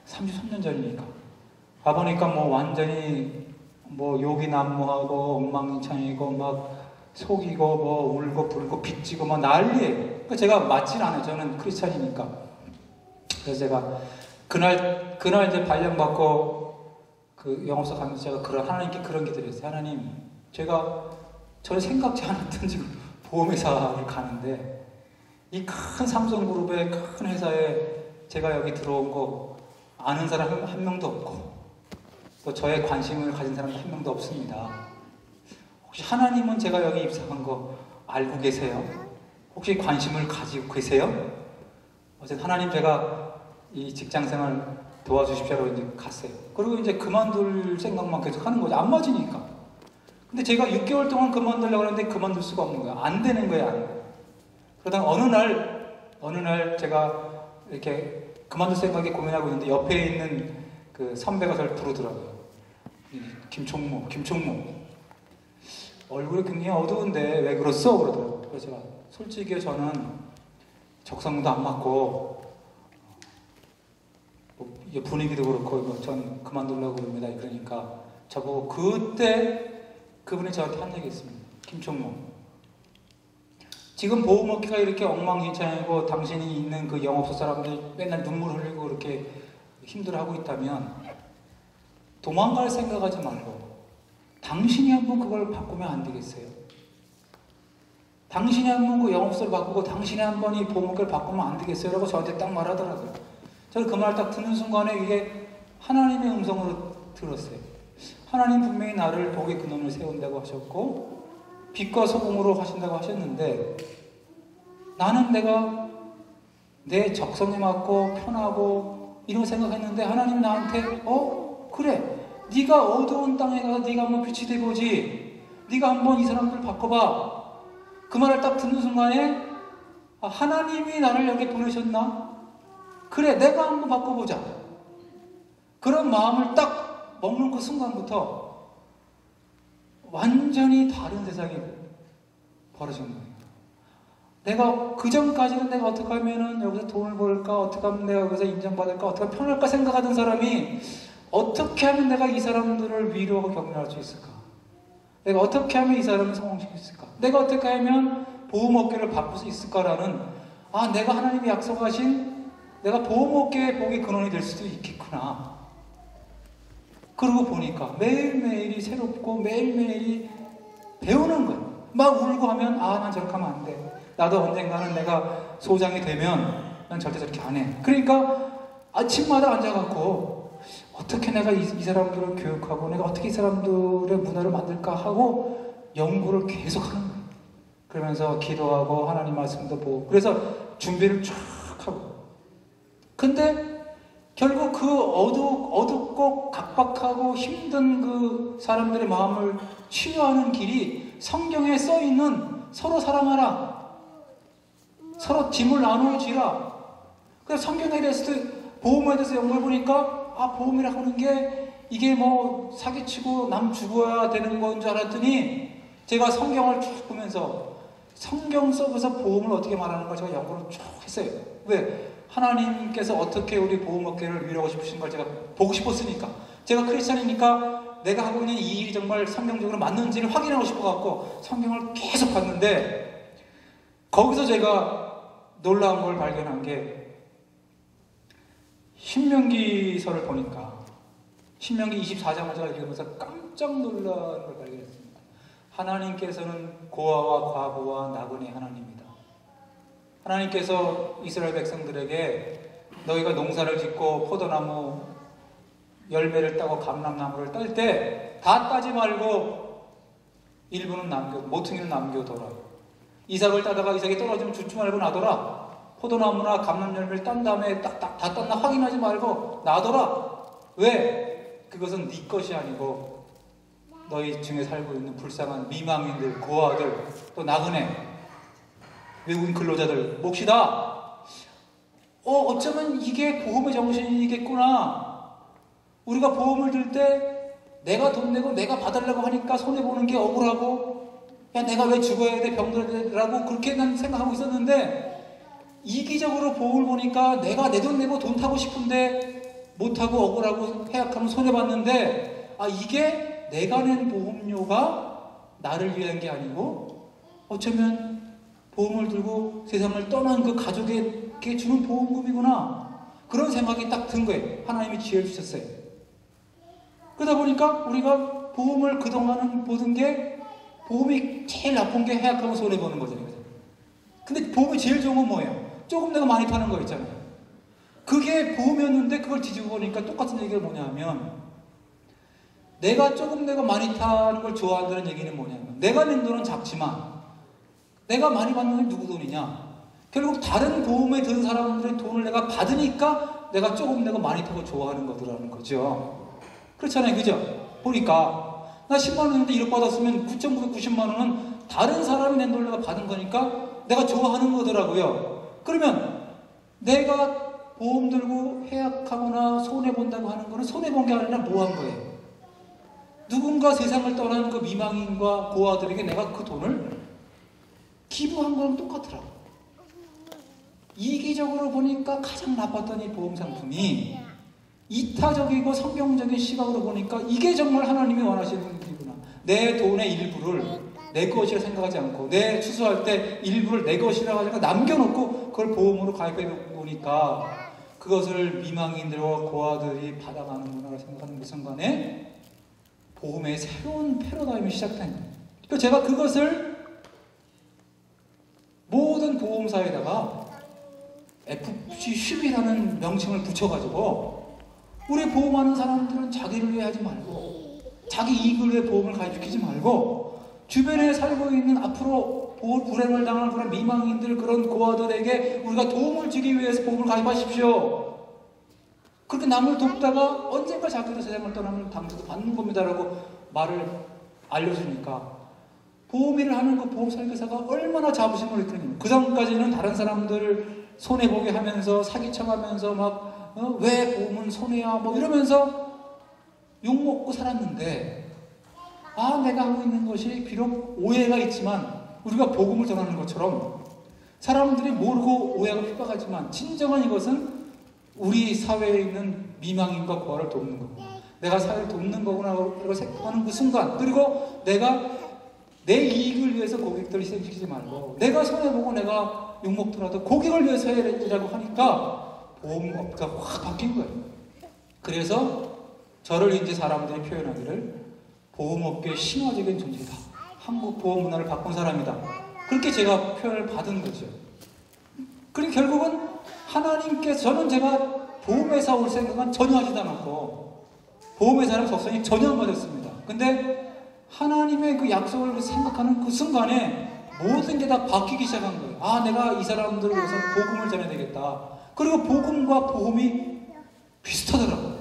33년 전이니까. 가보니까 뭐 완전히 뭐 욕이 난무하고 엉망진창이고 막 속이고 뭐 울고 불고 빚지고 막 난리예요. 그러니까 제가 맞진 않아요. 저는 크리스찬이니까. 그래서 제가 그날 이제 발령받고 그 영업소 가면서 제가 하나님께 그런 기도를 했어요. 하나님, 저는 생각지 않았던 지금 보험회사를 가는데 이 큰 삼성그룹의 큰 회사에 제가 여기 들어온 거 아는 사람 한 명도 없고 또 저의 관심을 가진 사람도 한 명도 없습니다. 혹시 하나님은 제가 여기 입사한 거 알고 계세요? 혹시 관심을 가지고 계세요? 어쨌든 하나님, 제가 이 직장생활 도와주십시오라고 이제 갔어요. 그리고 이제 그만둘 생각만 계속 하는 거죠. 안 맞으니까. 근데 제가 6개월 동안 그만두려고 하는데 그만둘 수가 없는 거야. 안 되는 거야, 안 돼. 그러다가 어느 날 제가 이렇게 그만둘 생각에 고민하고 있는데 옆에 있는 그 선배가 저를 부르더라고요. 김총무. 얼굴이 굉장히 어두운데 왜 그랬어? 그러더라고요. 그래서 제가 솔직히 저는 적성도 안 맞고 뭐 이게 분위기도 그렇고 뭐 전 그만두려고 그럽니다. 그러니까 저보고 그때 그분이 저한테 한 얘기 있습니다. 김총무, 지금 보험업계가 이렇게 엉망진창이고 당신이 있는 그 영업소 사람들 맨날 눈물 흘리고 그렇게 힘들어하고 있다면 도망갈 생각하지 말고 당신이 한번 그걸 바꾸면 안 되겠어요? 당신이 한번 그 영업소를 바꾸고 당신이 한번 이 보험업계를 바꾸면 안 되겠어요? 라고 저한테 딱 말하더라고요. 저는 그 말 딱 듣는 순간에 이게 하나님의 음성으로 들었어요. 하나님 분명히 나를 복의 근원을 세운다고 하셨고 빛과 소금으로 하신다고 하셨는데 나는 내가 내 적성에 맞고 편하고 이런 생각했는데 하나님 나한테 그래, 네가 어두운 땅에 가서 네가 한번 빛이 돼보지, 네가 한번 이 사람들 바꿔봐. 그 말을 딱 듣는 순간에 하나님이 나를 여기 보내셨나? 그래, 내가 한번 바꿔보자. 그런 마음을 딱 먹는 그 순간부터 완전히 다른 세상이 벌어진 거예요. 내가 그전까지는 내가 어떻게 하면은 여기서 돈을 벌까, 어떻게 하면 내가 여기서 인정받을까, 어떻게 하면 편할까 생각하던 사람이 어떻게 하면 내가 이 사람들을 위로하고 격려할 수 있을까? 내가 어떻게 하면 이 사람을 성공시킬 수 있을까? 내가 어떻게 하면 보험업계를 바꿀 수 있을까라는, 내가 하나님이 약속하신 내가 보험업계의 복의 근원이 될 수도 있겠구나. 그러고 보니까 매일매일이 새롭고 매일매일이 배우는 거예요. 막 울고 하면 난 저렇게 하면 안 돼. 나도 언젠가는 내가 소장이 되면 난 절대 저렇게 안 해. 그러니까 아침마다 앉아갖고 어떻게 내가 이 사람들을 교육하고 내가 어떻게 이 사람들의 문화를 만들까 하고 연구를 계속 하는 거예요. 그러면서 기도하고 하나님 말씀도 보고 그래서 준비를 쫙 하고, 근데 결국 그 어둡고 각박하고 힘든 그 사람들의 마음을 치유하는 길이 성경에 써있는 서로 사랑하라, 서로 짐을 나누어지라. 그래서 성경에 대해서, 보험에 대해서 연구해 보니까 보험이라고 하는 게 이게 뭐 사기치고 남 죽어야 되는 건 줄 알았더니 제가 성경을 쭉 보면서 성경 속에서 보험을 어떻게 말하는 걸 제가 연구를 쭉 했어요. 왜? 하나님께서 어떻게 우리 보험업계를 위로하고 싶으신 걸 제가 보고 싶었으니까. 제가 크리스찬이니까 내가 하고 있는 이 일이 정말 성경적으로 맞는지를 확인하고 싶어갖고 성경을 계속 봤는데 거기서 제가 놀라운 걸 발견한 게 신명기서를 보니까 신명기 24장을 제가 읽으면서 깜짝 놀라는 걸 발견했습니다. 하나님께서는 고아와 과부와 나그네 하나님이다. 하나님께서 이스라엘 백성들에게 너희가 농사를 짓고 포도나무 열매를 따고 감람나무를 딸 때 다 따지 말고 일부는 모퉁이를 남겨둬라. 이삭을 따다가 이삭이 떨어지면 주지 말고 놔둬라. 포도나무나 감람 열매를 딴 다음에 다 땄나 확인하지 말고 놔둬라. 왜? 그것은 네 것이 아니고 너희 중에 살고 있는 불쌍한 미망인들, 고아들, 또 나그네, 외국인 근로자들 몫이다. 어쩌면 이게 보험의 정신이겠구나. 우리가 보험을 들 때 내가 돈 내고 내가 받으려고 하니까 손해보는 게 억울하고, 야 내가 왜 죽어야 돼, 병들어야 돼 라고 그렇게 난 생각하고 있었는데 이기적으로 보험을 보니까 내가 내 돈 내고 돈 타고 싶은데 못하고 억울하고 해약하면 손해봤는데, 아, 이게 내가 낸 보험료가 나를 위한 게 아니고 어쩌면 보험을 들고 세상을 떠난 그 가족에게 주는 보험금이구나, 그런 생각이 딱 든 거예요. 하나님이 지혜를 주셨어요. 그러다 보니까 우리가 보험을 그동안은 보던 게, 보험이 제일 나쁜 게 해약하고 손해보는 거잖아요. 근데 보험이 제일 좋은 건 뭐예요? 조금 내가 많이 타는 거 있잖아요. 그게 보험이었는데 그걸 뒤집어 보니까 똑같은 얘기가 뭐냐 하면, 내가 조금 내가 많이 타는 걸 좋아한다는 얘기는 뭐냐면, 내가 낸 돈은 작지만 내가 많이 받는 건 누구 돈이냐? 결국 다른 보험에 든 사람들의 돈을 내가 받으니까 내가 조금 내가 많이 타고 좋아하는 거더라는 거죠. 그렇잖아요. 그죠? 보니까 나 10만 원인데 1억 받았으면 9,990만 원은 다른 사람이 낸 돈을 내가 받은 거니까 내가 좋아하는 거더라고요. 그러면 내가 보험 들고 해약하거나 손해본다고 하는 거는 손해본 게 아니라 뭐 한 거예요? 누군가 세상을 떠난 그 미망인과 고아들에게 내가 그 돈을 기부한 거랑 똑같더라고. 이기적으로 보니까 가장 나빴던 이 보험 상품이 이타적이고 성경적인 시각으로 보니까 이게 정말 하나님이 원하시는 일이구나. 내 돈의 일부를 내 것이라 생각하지 않고, 내 추수할 때 일부를 내 것이라 하니까 남겨놓고 그걸 보험으로 가입해 보니까 그것을 미망인들과 고아들이 받아가는구나 생각하는 그 순간에 보험의 새로운 패러다임이 시작된 거예요. 그러니까 제가 그것을 모든 보험사에다가 FC10이라는 명칭을 붙여가지고, 우리 보험하는 사람들은 자기를 위해 하지 말고, 자기 이익을 위해 보험을 가입시키지 말고, 주변에 살고 있는 앞으로 불행을 당할 그런 미망인들, 그런 고아들에게 우리가 도움을 주기 위해서 보험을 가입하십시오. 그렇게 남을 돕다가 언젠가 자기도 세상을 떠나면 당신도 받는 겁니다라고 말을 알려주니까, 보험일을 하는 그 보험 설계사가 얼마나 자부심을 느끼느냐. 그 전까지는 다른 사람들을 손해보게 하면서 사기쳐가면서 막 왜 보험은 손해야 뭐 이러면서 욕먹고 살았는데, 아, 내가 하고 있는 것이 비록 오해가 있지만 우리가 복음을 전하는 것처럼 사람들이 모르고 오해가 핍박하지만 진정한 이것은 우리 사회에 있는 미망인과 고아를 돕는 거고, 내가 사회를 돕는 거구나라고 생각하는 그 순간, 그리고 내가 내 이익을 위해서 고객들을 희생시키지 말고 내가 손해보고 내가 욕먹더라도 고객을 위해서 해야지라고 하니까 보험업계가 확 바뀐 거예요. 그래서 저를 이제 사람들이 표현하기를 보험업계의 신화적인 존재다, 한국 보험 문화를 바꾼 사람이다, 그렇게 제가 표현을 받은 거죠. 그러니까 결국은 하나님께서, 저는 제가 보험회사 올 생각은 전혀 하지도 않았고 보험회사는 적성이 전혀 안 맞았습니다. 근데 하나님의 그 약속을 생각하는 그 순간에 모든 게 다 바뀌기 시작한 거예요. 아, 내가 이 사람들을 위해서 복음을 전해야 되겠다. 그리고 복음과 보험이 비슷하더라고요.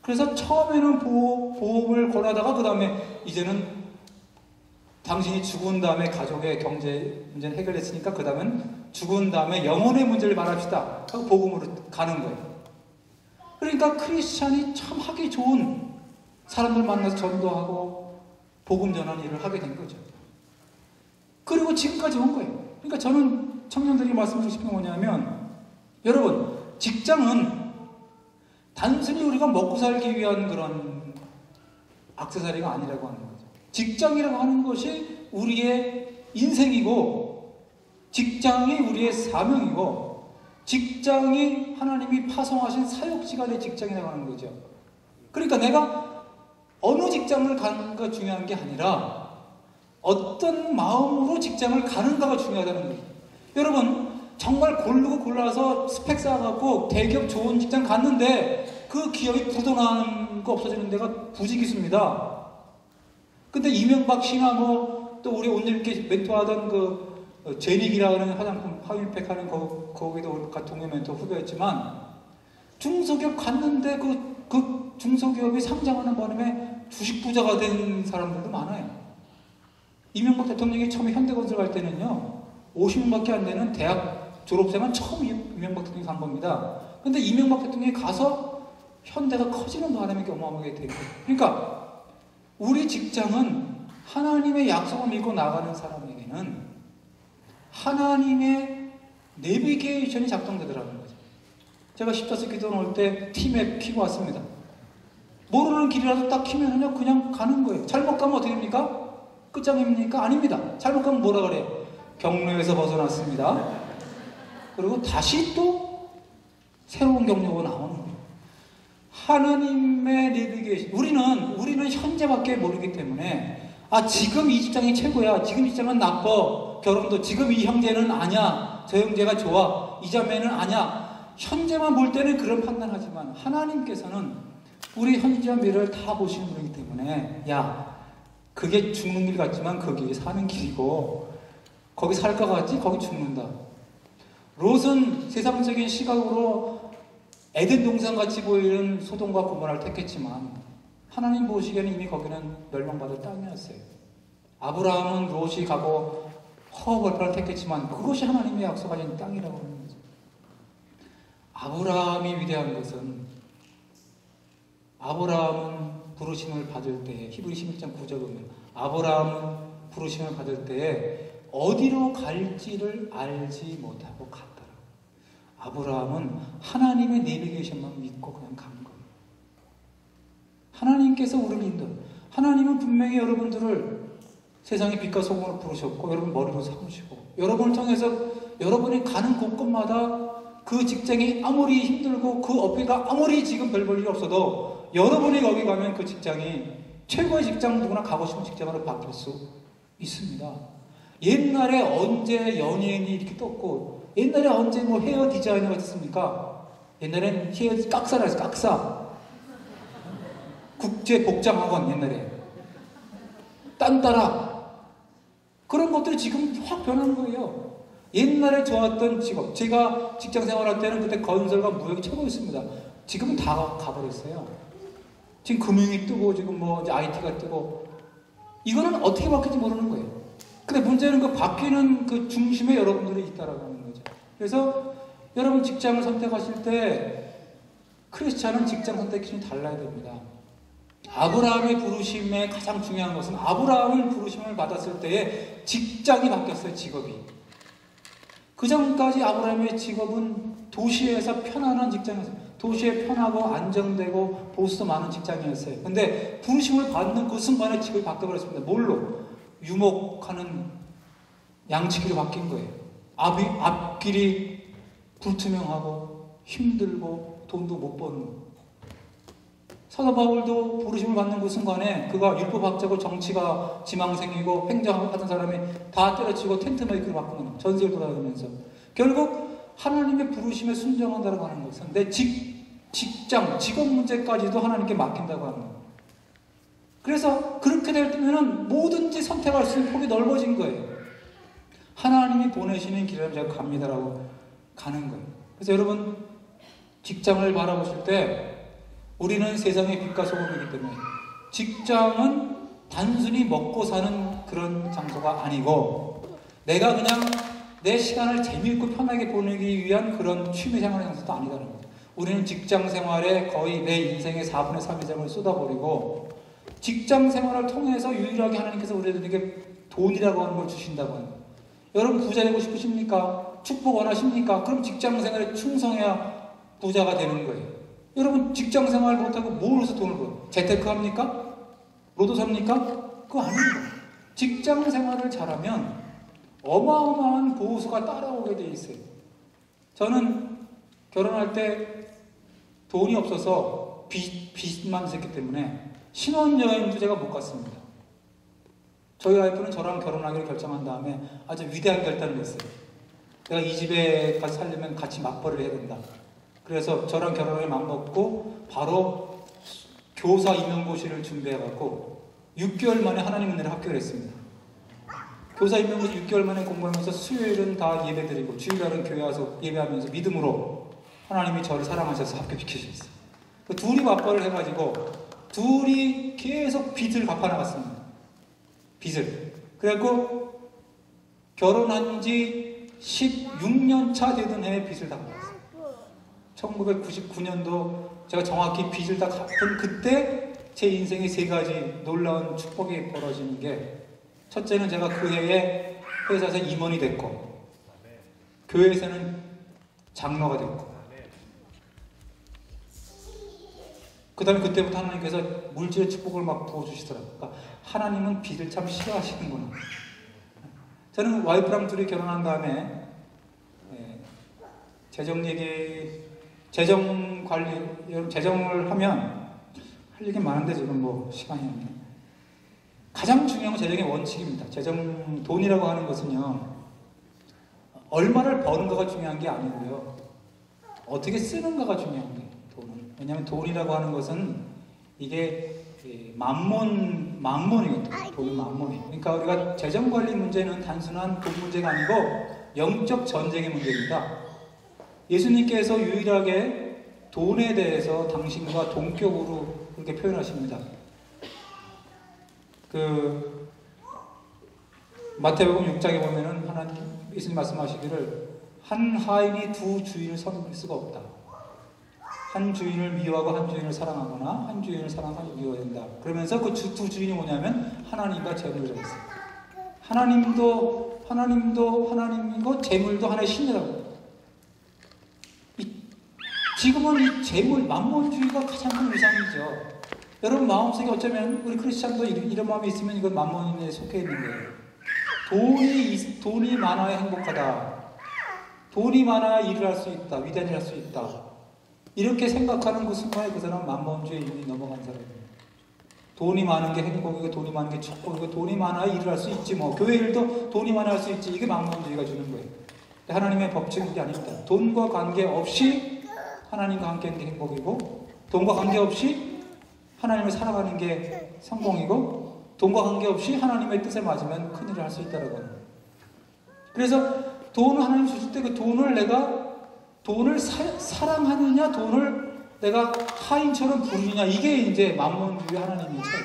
그래서 처음에는 보험을 권하다가 그 다음에 이제는 당신이 죽은 다음에 가족의 경제 문제는 해결했으니까 그 다음엔 죽은 다음에 영혼의 문제를 말합시다 하고 복음으로 가는 거예요. 그러니까 크리스찬이 참 하기 좋은, 사람들 만나서 전도하고 복음 전하는 일을 하게 된 거죠. 그리고 지금까지 온 거예요. 그러니까 저는 청년들이 말씀드리고 싶은 게 뭐냐면, 여러분, 직장은 단순히 우리가 먹고 살기 위한 그런 액세서리가 아니라고 하는 거죠. 직장이라고 하는 것이 우리의 인생이고, 직장이 우리의 사명이고, 직장이 하나님이 파송하신 사역지가 내 직장이라고 하는 거죠. 그러니까 내가 어느 직장을 가는가 중요한 게 아니라 어떤 마음으로 직장을 가는가가 중요하다는 거예요. 여러분, 정말 고르고 골라서 스펙 쌓아갖고 대기업 좋은 직장 갔는데 그 기업이 부도나는 거 없어지는 데가 부지기수입니다. 근데 이명박 씨나 또 우리 오늘 이렇게 멘토하던 그 제닉이라고 하는 화장품 파윈팩 하는 거기도 우리 동료 멘토 후배였지만, 중소기업 갔는데 그 중소기업이 상장하는 바람에 주식 부자가 된 사람들도 많아요. 이명박 대통령이 처음에 현대건설 갈 때는요, 50명밖에 안 되는 대학 졸업생은 처음 이명박 대통령이 간 겁니다. 근데 이명박 대통령이 가서 현대가 커지는 바람에 어마어마하게 된 거예요. 그러니까 우리 직장은 하나님의 약속을 믿고 나가는 사람에게는 하나님의 내비게이션이 작동되더라는 거죠. 제가 십자수 기도 나올 때 T맵 키고 왔습니다. 모르는 길이라도 딱 키면은요, 그냥 가는 거예요. 잘못 가면 어떻게 됩니까? 끝장입니까? 아닙니다. 잘못 가면 뭐라 그래요? 경로에서 벗어났습니다. 그리고 다시 또 새로운 경로가 나오는 거예요. 하나님의 내비게이션. 우리는 현재밖에 모르기 때문에, 지금 이 직장이 최고야. 지금 이 직장은 나빠. 결혼도 지금 이 형제는 아니야. 저 형제가 좋아. 이 자매는 아니야. 현재만 볼 때는 그런 판단하지만 하나님께서는 우리 현재와 미래를 다 보시는 분이기 때문에, 그게 죽는 길 같지만 그게 사는 길이고, 거기 살 것 같지? 거기 죽는다. 롯은 세상적인 시각으로 에덴 동산같이 보이는 소돔과 고모라를 택했지만 하나님 보시기에는 이미 거기는 멸망받을 땅이었어요. 아브라함은 롯이 가고 허허벌판을 택했지만 그것이 하나님의 약속하신 땅이라고 하는 거죠. 아브라함이 위대한 것은, 아브라함은 부르심을 받을 때에, 히브리 11장 9절 보면 아브라함은 부르심을 받을 때에 어디로 갈지를 알지 못하고 갔더라. 아브라함은 하나님의 내비게이션만 믿고 그냥 간 거예요. 하나님께서 우리를 인도. 하나님은 분명히 여러분들을 세상의 빛과 소금으로 부르셨고, 여러분 머리로 삼으시고, 여러분을 통해서 여러분이 가는 곳곳마다 그 직장이 아무리 힘들고 그 업계가 아무리 지금 별 볼 일이 없어도 여러분이 거기 가면 그 직장이 최고의 직장, 누구나 가고 싶은 직장으로 바뀔 수 있습니다. 옛날에 언제 연예인이 이렇게 떴고, 옛날에 언제 헤어 디자이너가 있었습니까? 옛날엔 헤어 깍사라 했어, 깍사. 국제복장학원 옛날에. 딴따라. 그런 것들이 지금 확 변한 거예요. 옛날에 좋았던 직업, 제가 직장 생활할 때는 그때 건설과 무역이 최고였습니다. 지금은 다 가버렸어요. 지금 금융이 뜨고, 지금 이제 IT가 뜨고, 이거는 어떻게 바뀔지 모르는 거예요. 근데 문제는 그 바뀌는 그 중심에 여러분들이 있다라고 하는 거죠. 그래서 여러분 직장을 선택하실 때 크리스찬은 직장 선택 기준이 달라야 됩니다. 아브라함의 부르심의 가장 중요한 것은, 아브라함은 부르심을 받았을 때에 직장이 바뀌었어요. 직업이. 그 전까지 아브라함의 직업은 도시에서 편안한 직장이었어요. 도시에 편하고 안정되고 보수도 많은 직장이었어요. 근데 부르심을 받는 그 순간에 직업이 바뀌어버렸습니다. 뭘로? 유목하는 양치기로 바뀐 거예요. 앞길이 불투명하고 힘들고 돈도 못 버는 거. 사도 바울도 부르심을 받는 그 순간에 그가 율법학자고 정치가 지망생이고 행정하던 사람이 다 때려치고 텐트메이커로 바꾼 거예요. 전세를 돌아다니면서. 결국 하나님의 부르심에 순종한다고 하는 것은 내 직장, 직업 문제까지도 하나님께 맡긴다고 하는 거예요. 그래서 그렇게 될 때면 뭐든지 선택할 수 있는 폭이 넓어진 거예요. 하나님이 보내시는 길을 제가 갑니다라고 가는 거예요. 그래서 여러분 직장을 바라보실 때 우리는 세상의 빛과 소금이기 때문에 직장은 단순히 먹고 사는 그런 장소가 아니고, 내가 그냥 내 시간을 재미있고 편하게 보내기 위한 그런 취미생활의 장소도 아니다는 거예요. 우리는 직장 생활에 거의 내 인생의 4분의 3 이상을 쏟아버리고, 직장 생활을 통해서 유일하게 하나님께서 우리들에게 돈이라고 하는 걸 주신다고 하는 거예요. 여러분 부자 되고 싶으십니까? 축복 원하십니까? 그럼 직장 생활에 충성해야 부자가 되는 거예요. 여러분 직장 생활 못하고 뭘 해서 돈을 벌어요? 재테크 합니까? 로또 삽니까? 그거 아닙니다. 직장 생활을 잘하면 어마어마한 보수가 따라오게 돼 있어요. 저는 결혼할 때 돈이 없어서 빚만 있었기 때문에 신혼여행도 제가 못 갔습니다. 저희 와이프는 저랑 결혼하기로 결정한 다음에 아주 위대한 결단을 했어요. 내가 이 집에 가서 살려면 같이 맞벌이를 해야 된다. 그래서 저랑 결혼을 맘먹고 바로 교사 임용고시를 준비해갖고 6개월 만에 하나님 은혜로 합격을 했습니다. 교사 임용고시 6개월 만에 공부하면서 수요일은 다 예배드리고 주일날은 교회 와서 예배하면서 믿음으로 하나님이 저를 사랑하셔서 합격시켜주셨어요. 그 둘이 맞벌이를 해가지고 둘이 계속 빚을 갚아나갔습니다. 빚을. 그래갖고 결혼한 지 16년 차 되던 해에 빚을 다 갚았어요. 1999년도 제가 정확히 빚을 다 갚은 그때 제 인생에 3가지 놀라운 축복이 벌어지는 게, 첫째는 제가 그 해에 회사에서 임원이 됐고, 교회에서는 장로가 됐고, 그 다음에 그때부터 하나님께서 물질의 축복을 막 부어주시더라고요. 그러니까 하나님은 빚을 참 싫어하시는구나. 저는 와이프랑 둘이 결혼한 다음에 재정 관리, 재정을 하면 할 얘기 많은데 지금 뭐 시간이 없네. 가장 중요한 건 재정의 원칙입니다. 돈이라고 하는 것은요, 얼마를 버는가가 중요한 게 아니고요, 어떻게 쓰는가가 중요한 거예요. 돈은. 왜냐하면 돈이라고 하는 것은 이게 만몬이거든요. 돈은 만몬이. 그러니까 우리가 재정 관리 문제는 단순한 돈 문제가 아니고 영적 전쟁의 문제입니다. 예수님께서 유일하게 돈에 대해서 당신과 동격으로 그렇게 표현하십니다. 마태복음 6장에 보면은 예수님 말씀하시기를 한 하인이 두 주인을 섬길 수가 없다. 한 주인을 미워하고 한 주인을 사랑하거나 한 주인을 사랑하고 미워해야 된다. 그러면서 그 두 주인이 뭐냐면 하나님과 재물이라고 했어요. 하나님도 하나님이고 재물도 하나의 신이라고. 지금은 이 재물, 만몬주의가 가장 큰 위상이죠. 여러분 마음속에 어쩌면 우리 크리스찬도 이런 마음이 있으면 이건 만몬에 속해 있는 거예요. 돈이 많아야 행복하다. 돈이 많아야 일을 할 수 있다. 위대한 일을 할 수 있다. 이렇게 생각하는 그 순간에 그 사람은 만몬주의에 이미 넘어간 사람이에요. 돈이 많은 게 행복이고 돈이 많은 게 축복이고 돈이 많아야 일을 할 수 있지 뭐. 교회 일도 돈이 많아야 할 수 있지. 이게 만몬주의가 주는 거예요. 하나님의 법칙은 그게 아닙니다. 돈과 관계없이 하나님과 함께 있는 게 행복이고, 돈과 관계없이 하나님을 사랑하는 게 성공이고, 돈과 관계없이 하나님의 뜻에 맞으면 큰일을 할 수 있다는 거예요. 그래서 돈을 하나님 주실 때 그 돈을 사랑하느냐, 돈을 내가 하인처럼 부리느냐, 이게 이제 만몬주의 하나님의 차이.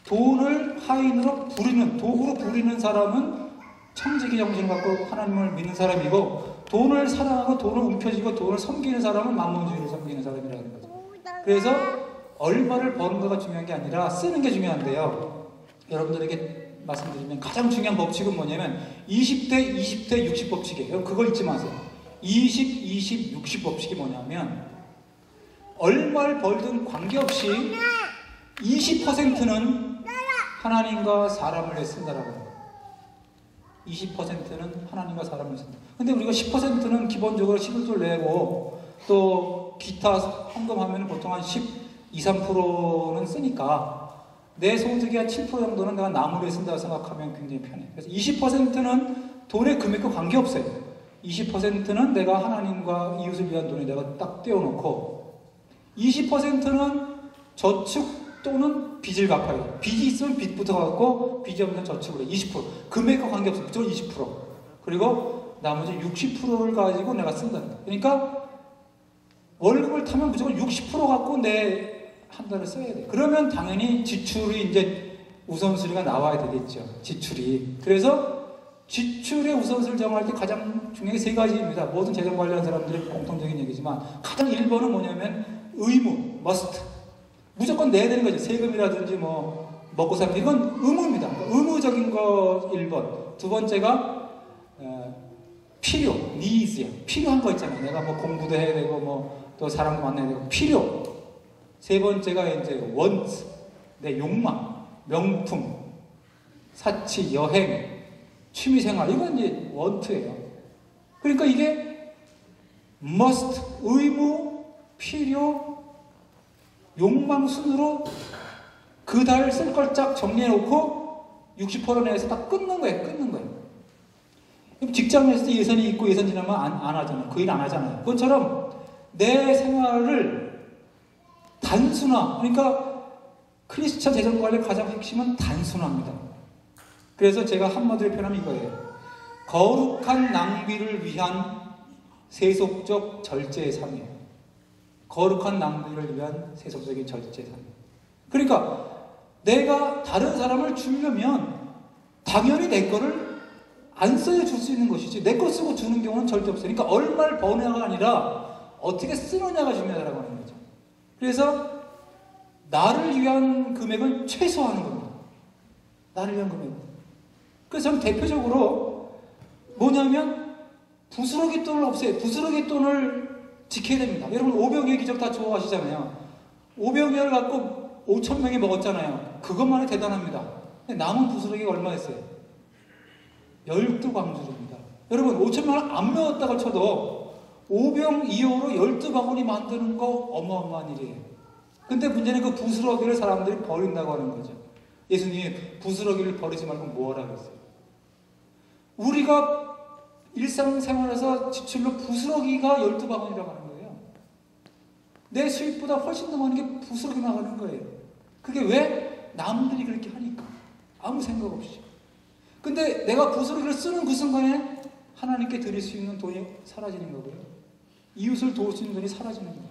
돈을 하인으로 부리는, 도구로 부리는 사람은 청지기 정신을 갖고 하나님을 믿는 사람이고, 돈을 사랑하고 돈을 움켜쥐고 돈을 섬기는 사람은 만몬주의를 섬기는 사람이라는 거죠. 그래서 얼마를 버는가가 중요한 게 아니라 쓰는 게 중요한데요. 여러분들에게 말씀드리면 가장 중요한 법칙은 뭐냐면 20대, 20대, 60 법칙이에요. 여러분 그거 잊지 마세요. 20, 20, 60 법칙이 뭐냐면 얼마를 벌든 관계없이 20%는 하나님과 사람을 위해 쓴다라고 합니다. 20%는 하나님과 사람을 쓴다. 근데 우리가 10%는 기본적으로 11조 내고 또 기타 헌금하면 보통 한 12, 3%는 쓰니까 내 소득의 한 7% 정도는 내가 나무를 쓴다고 생각하면 굉장히 편해. 그래서 20%는 돈의 금액과 관계없어요. 20%는 내가 하나님과 이웃을 위한 돈에 내가 딱 떼어놓고 20%는 저축 또는 빚을 갚아요. 빚이 있으면 빚부터 갚고 빚이 없는 저축을 해. 20%. 금액과 관계없어요. 무조건 20%. 그리고 나머지 60%를 가지고 내가 쓴다. 그러니까 월급을 타면 무조건 60% 갖고 내 한 달을 써야 돼. 그러면 당연히 지출이 이제 우선순위가 나와야 되겠죠. 지출이. 그래서 지출의 우선순위를 정할 때 가장 중요한 게 세 가지입니다. 모든 재정 관리하는 사람들의 공통적인 얘기지만 가장 1번은 뭐냐면 의무, must. 무조건 내야 되는 거죠. 세금이라든지 뭐 먹고 사는 이건 의무입니다. 의무적인 거 1번. 두 번째가 필요, needs야. 필요한 거 있잖아요. 내가 뭐 공부도 해야 되고 뭐 또 사람도 만나야 되고 필요. 세 번째가 이제 want, 내 욕망, 명품, 사치, 여행, 취미생활 이건 이제 want예요. 그러니까 이게 must, 의무, 필요, 욕망 순으로 그 달 쓸 걸 쫙 정리해놓고 60% 내에서 딱 끊는 거예요. 직장에서 예산이 있고 예산 지나면 안 하잖아요. 그 일 안 하잖아요. 그것처럼 내 생활을 단순화, 그러니까 크리스찬 재정관리의 가장 핵심은 단순화입니다. 그래서 제가 한마디로 표현하면 이거예요. 거룩한 낭비를 위한 세속적 절제의 삶이에요. 거룩한 낭비를 위한 세속적인 절제의 삶. 그러니까 내가 다른 사람을 주려면 당연히 내 거를 안 써야 줄 수 있는 것이지 내 거 쓰고 주는 경우는 절대 없어요. 그러니까 얼마를 버느냐가 아니라 어떻게 쓰느냐가 중요하다고 하는 거죠. 그래서 나를 위한 금액을 최소화하는 겁니다. 나를 위한 금액. 그래서 저는 대표적으로 뭐냐면 부스러기 돈을 없애요. 부스러기 돈을 지켜야 됩니다. 여러분 오병이어 기적 다 좋아하시잖아요. 오병이어를 갖고 5,000명이 먹었잖아요. 그것만이 대단합니다. 근데 남은 부스러기가 얼마 있어요? 12광주입니다. 여러분 5,000명을 안 먹었다고 쳐도 오병이어로 12바구니 만드는 거 어마어마한 일이에요. 근데 문제는 그 부스러기를 사람들이 버린다고 하는 거죠. 예수님이 부스러기를 버리지 말고 뭐하라 그랬어요? 우리가 일상생활에서 지출로 부스러기가 12바구니라고 하는 거예요. 내 수입보다 훨씬 더 많은 게 부스러기 나가는 거예요. 그게 왜? 남들이 그렇게 하니까. 아무 생각 없이. 근데 내가 부스러기를 쓰는 그 순간에 하나님께 드릴 수 있는 돈이 사라지는 거고요. 이웃을 도울 수 있는 돈이 사라지는 거예요.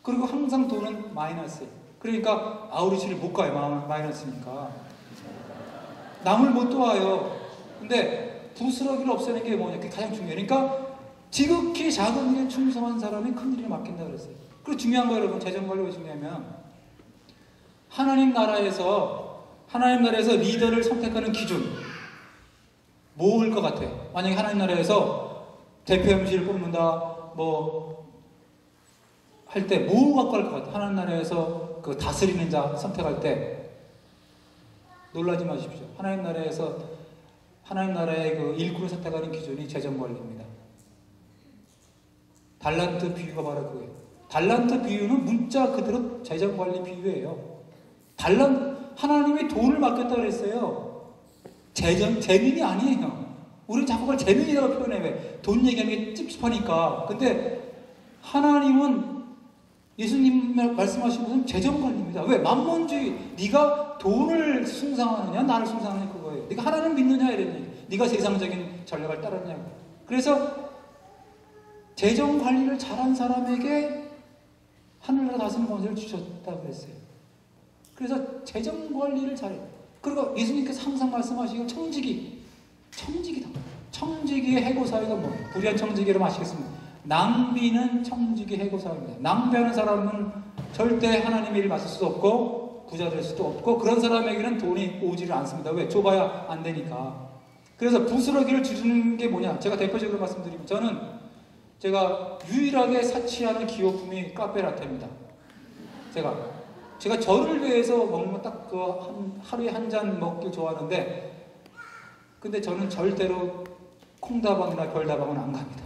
그리고 항상 돈은 마이너스예요. 그러니까 아우리치를 못 가요. 마이너스니까. 남을 못 도와요. 근데 부스러기를 없애는 게 뭐냐? 그게 가장 중요해요. 그러니까 지극히 작은 일에 충성한 사람이 큰 일을 맡긴다 그랬어요. 그리고 중요한 거 여러분, 재정관리가 중요하면 하나님 나라에서 리더를 선택하는 기준 뭐일 것 같아요? 만약에 하나님 나라에서 대표 MC를 뽑는다 할 때 뭐 갖고 할 것 같아요? 하나님 나라에서 그 다스리는 자 선택할 때 놀라지 마십시오. 하나님 나라의 그 일꾼을 선택하는 기준이 재정관리입니다. 달란트 비유가 바로 그거예요. 달란트 비유는 문자 그대로 재정관리 비유예요. 하나님이 돈을 맡겼다 그랬어요. 재능이 아니에요. 우리는 자꾸 그걸 재능이라고 표현해. 왜? 돈 얘기하는 게 찝찝하니까. 근데 하나님은 예수님 말씀하신 것은 재정관리입니다. 왜? 만몬주의. 네가 돈을 숭상하느냐 나를 숭상하느냐 그거예요. 네가 하나님을 믿느냐 이랬냐. 네가 세상적인 전략을 따르느냐. 그래서 재정관리를 잘한 사람에게 하늘나라 다스리는 권세를 주셨다고 그랬어요. 그래서 재정관리를 잘해요. 그리고 예수님께서 항상 말씀하시고 청지기다. 청지기의 해고사회가 뭐예요? 불의한 청지기를 아시겠습니까? 낭비는 청지기 해고사회입니다. 낭비하는 사람은 절대 하나님의 일을 맡을 수도 없고 부자 될 수도 없고 그런 사람에게는 돈이 오지를 않습니다. 왜? 좁아야 안 되니까. 그래서 부스러기를 주는 게 뭐냐? 제가 대표적으로 말씀드리면 제가 유일하게 사치하는 기호품이 카페라테입니다. 제가 저를 위해서 먹는 딱 하루에 한 잔 먹길 좋아하는데 근데 저는 절대로 콩다방이나 별다방은 안 갑니다.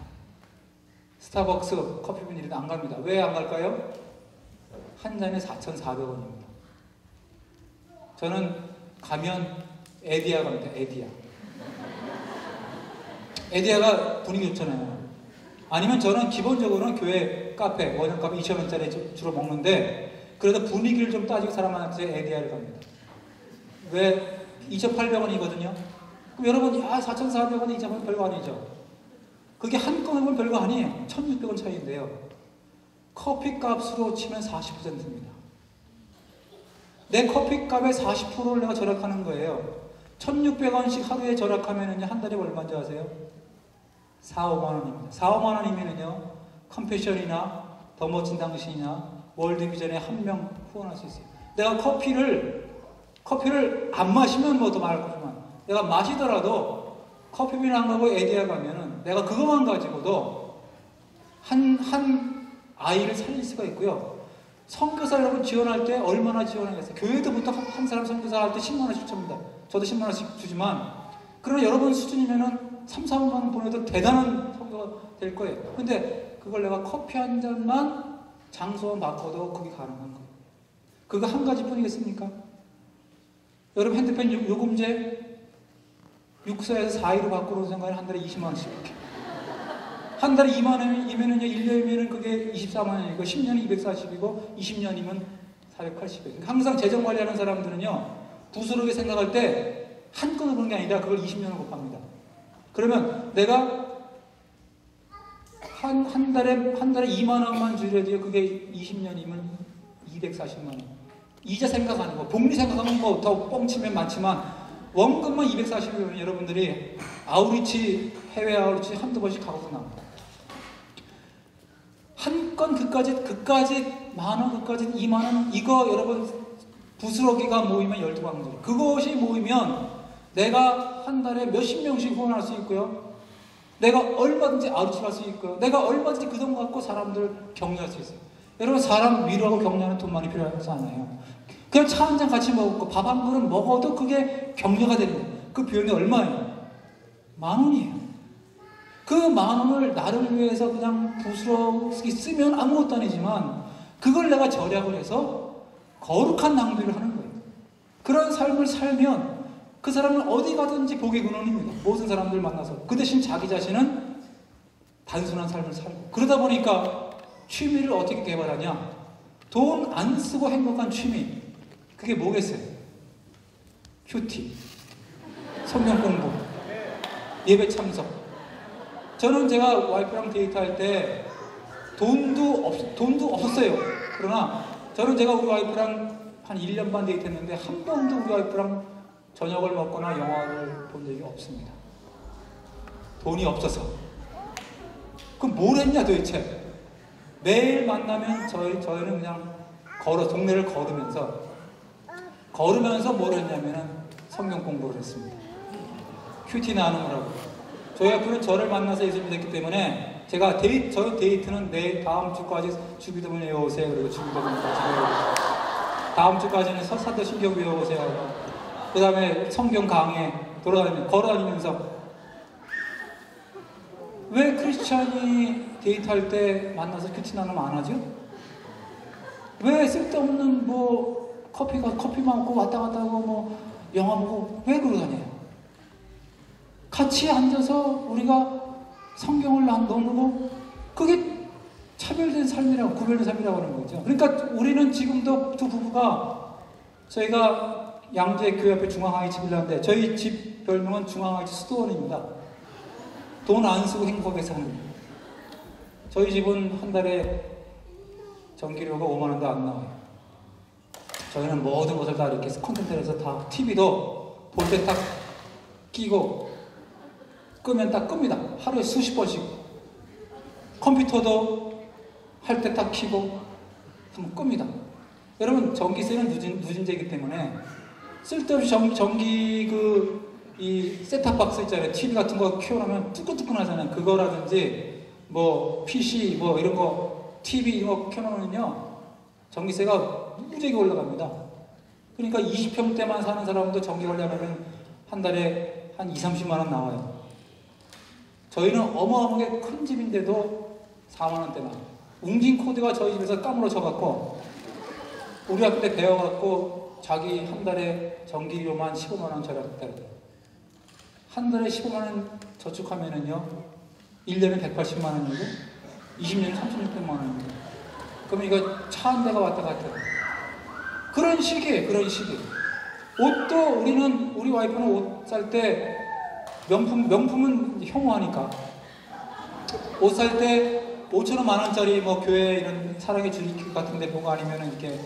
스타벅스 커피빈 안 갑니다. 왜 안 갈까요? 한 잔에 4,400원입니다. 저는 가면 에디아 갑니다. 에디아가 분위기 좋잖아요. 아니면 저는 기본적으로는 교회 카페, 원형 카페 2,000원짜리 주로 먹는데 그래도 분위기를 좀 따지고 사람한테 에디아를 갑니다. 왜? 2,800원이거든요. 그럼 여러분, 4,400원에 2,000원 별거 아니죠? 그게 한 건에 보면 별거 아니에요. 1,600원 차이인데요. 커피 값으로 치면 40%입니다. 내 커피 값의 40%를 내가 절약하는 거예요. 1,600원씩 하루에 절약하면은요, 한 달에 얼마인지 아세요? 4, 5만 원입니다. 4, 5만 원이면은요, 컴패션이나 더 멋진 당신이나 월드비전에 한 명 후원할 수 있어요. 내가 커피를 안 마시면 뭐 더 말할 거지만, 내가 마시더라도 커피빈 안 가고 에디아 가면은 내가 그것만 가지고도 한 아이를 살릴 수가 있고요. 선교사 여러분 지원할 때 얼마나 지원하겠어요? 교회도 보통 한 사람 선교사 할 때 10만 원씩 줍니다. 저도 10만 원씩 주지만 그러나 여러분 수준이면은 3, 4만 원 보내도 대단한 선교가 될 거예요. 근데 그걸 내가 커피 한 잔만 장소만 바꿔도 그게 가능한 거예요. 그거 한 가지뿐이겠습니까? 여러분 핸드폰 요금제 6서에서 4위로 바꾸는 순간에 한 달에 20만 원씩 이렇게. 한 달에 2만 원이면은요, 1년이면은 그게 24만 원이고, 10년이 240이고, 20년이면 480이에요. 항상 재정 관리하는 사람들은요, 부스러기 생각할 때 한 건을 보는 게 아니라 그걸 20년을 곱합니다. 그러면 내가 한 달에 2만 원만 줄여도 그게 20년이면 240만 원. 이자 생각하는 거, 복리 생각하는 거 더 뻥치면 많지만, 원금만 240이면 여러분들이 해외 아우리치 한두 번씩 가고도 나옵니다. 한 건 그까지 만 원, 그까지 2만 원, 이거 여러분 부스러기가 모이면 12광주. 그것이 모이면 내가 한 달에 몇십 명씩 후원할 수 있고요. 내가 얼마든지 아우치할 수 있고, 내가 얼마든지 그 돈 갖고 사람들 격려할 수 있어요. 여러분, 사람 위로하고 격려하는 돈 많이 필요하지 않아요. 그냥 차 한 잔 같이 먹고 밥 한 그릇 먹어도 그게 격려가 되는 거예요. 그 비용이 얼마예요? 10,000원이에요. 그 10,000원을 나를 위해서 그냥 부스럽게 쓰면 아무것도 아니지만 그걸 내가 절약을 해서 거룩한 낭비를 하는 거예요. 그런 삶을 살면 그 사람은 어디 가든지 복의 근원입니다. 모든 사람들 만나서. 그 대신 자기 자신은 단순한 삶을 살고. 그러다 보니까 취미를 어떻게 개발하냐? 돈 안 쓰고 행복한 취미. 그게 뭐겠어요? 큐티, 성경 공부, 예배 참석. 저는 제가 와이프랑 데이트할 때 돈도 없었어요. 그러나 저는 제가 우리 와이프랑 한 1년 반 데이트했는데 한 번도 우리 와이프랑 저녁을 먹거나 영화를 본 적이 없습니다. 돈이 없어서. 그럼 뭘 했냐 도대체? 매일 만나면 저희는 그냥 동네를 걸으면서 뭘 했냐면은 성경 공부를 했습니다. 큐티 나누느라고. 저희 와이프는 저를 만나서 예수님이 됐기 때문에 제가 저희 데이트는 다음 주까지 주기도문 외워오세요. 그리고 주기도문까지 외워오세요. 다음 주까지는 사도신경 외워오세요. 그 다음에 성경 강해 걸어다니면서. 왜 크리스찬이 데이트할 때 만나서 큐티 나누면 안 하죠? 왜 쓸데없는 커피 먹고 왔다 갔다 하고 영화 보고 왜 그러다녀요? 같이 앉아서 우리가 성경을 나누고 그게 차별된 삶이라고, 구별된 삶이라고 하는 거죠. 그러니까 우리는 지금도 두 부부가, 저희가 양재 교회 앞에 중앙항이 집을 하는데 저희 집 별명은 중앙항이 수도원입니다. 돈 안 쓰고 행복하게 사는. 저희 집은 한 달에 전기료가 50,000원도 안 나와요. 저희는 모든 것을 다 이렇게 콘센트를 해서 다, TV도 볼 때 딱 끼고 끄면 딱 끕니다. 하루에 수십 번씩. 컴퓨터도 할 때 딱 켜고 한번 끕니다. 여러분, 전기세는 누진제이기 때문에 쓸데없이 전기 이 셋탑박스 있잖아요. TV 같은 거 키워놓으면 뜨끈뜨끈하잖아요. 그거라든지 PC 이런 거 TV 이런 거 켜놓으면요 전기세가 무지하게 올라갑니다. 그러니까 20평대만 사는 사람도 전기 관리하면 한 달에 한 20-30만 원 나와요. 저희는 어마어마하게 큰 집인데도 4만 원대나. 웅진 코드가 저희 집에서 까무러쳐갖고 우리 아빠 배워갖고 자기 한 달에 전기료만 15만 원 절약했다. 한 달에 15만 원 저축하면은요 1년에 180만 원이고 20년에 3600만 원입니다. 그럼 이거 차 한 대가 왔다 갔다. 그런 식이에요. 그런 식이에요. 옷도 우리 와이프는 옷 살 때 명품은 혐오하니까 옷 살 때 5,000원, 10,000원짜리 교회 이런 사랑의 주일 같은 데 보고 아니면 이렇게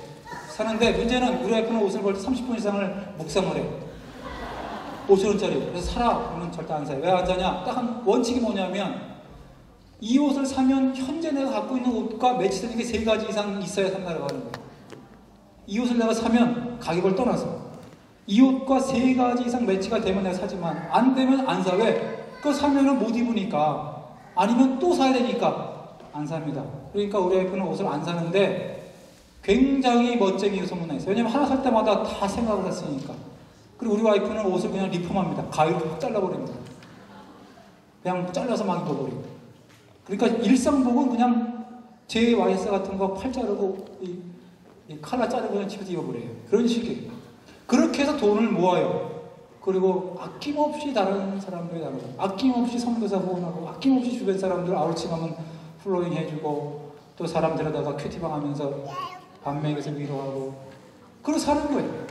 사는데, 문제는 우리 와이프는 옷을 볼 때 30분 이상을 묵상을 해요. 5,000원짜리. 그래서 사라. 그러면 절대 안 사요. 왜 안 사냐? 딱 한 원칙이 뭐냐면 이 옷을 사면 현재 내가 갖고 있는 옷과 매치되는 게 3가지 이상 있어야 산다고 하는 거예요. 이 옷을 내가 사면 가격을 떠나서 이 옷과 3가지 이상 매치가 되면 내가 사지만 안 되면 안 사. 왜? 그거 사면은 못 입으니까, 아니면 또 사야 되니까 안 삽니다. 그러니까 우리 와이프는 옷을 안 사는데 굉장히 멋쟁이로 소문나 있어요. 왜냐면 하나 살 때마다 다 생각을 했으니까. 그리고 우리 와이프는 옷을 그냥 리폼합니다. 가위로 확 잘라버립니다. 그냥 잘라서 막 입어버리고. 그러니까 일상복은 그냥 제 와이스 같은 거 팔 자르고 이 칼라 자르고 그냥 집에서 입어버려요. 그런 식이에요. 그렇게 해서 돈을 모아요. 그리고 아낌없이 다른 사람들이 나누고, 아낌없이 선교사 후원하고, 아낌없이 주변 사람들 아우칭하면 플로잉 해주고, 또 사람 데려다가 큐티방 하면서 밥 먹여서 위로하고, 그러고 사는 거예요.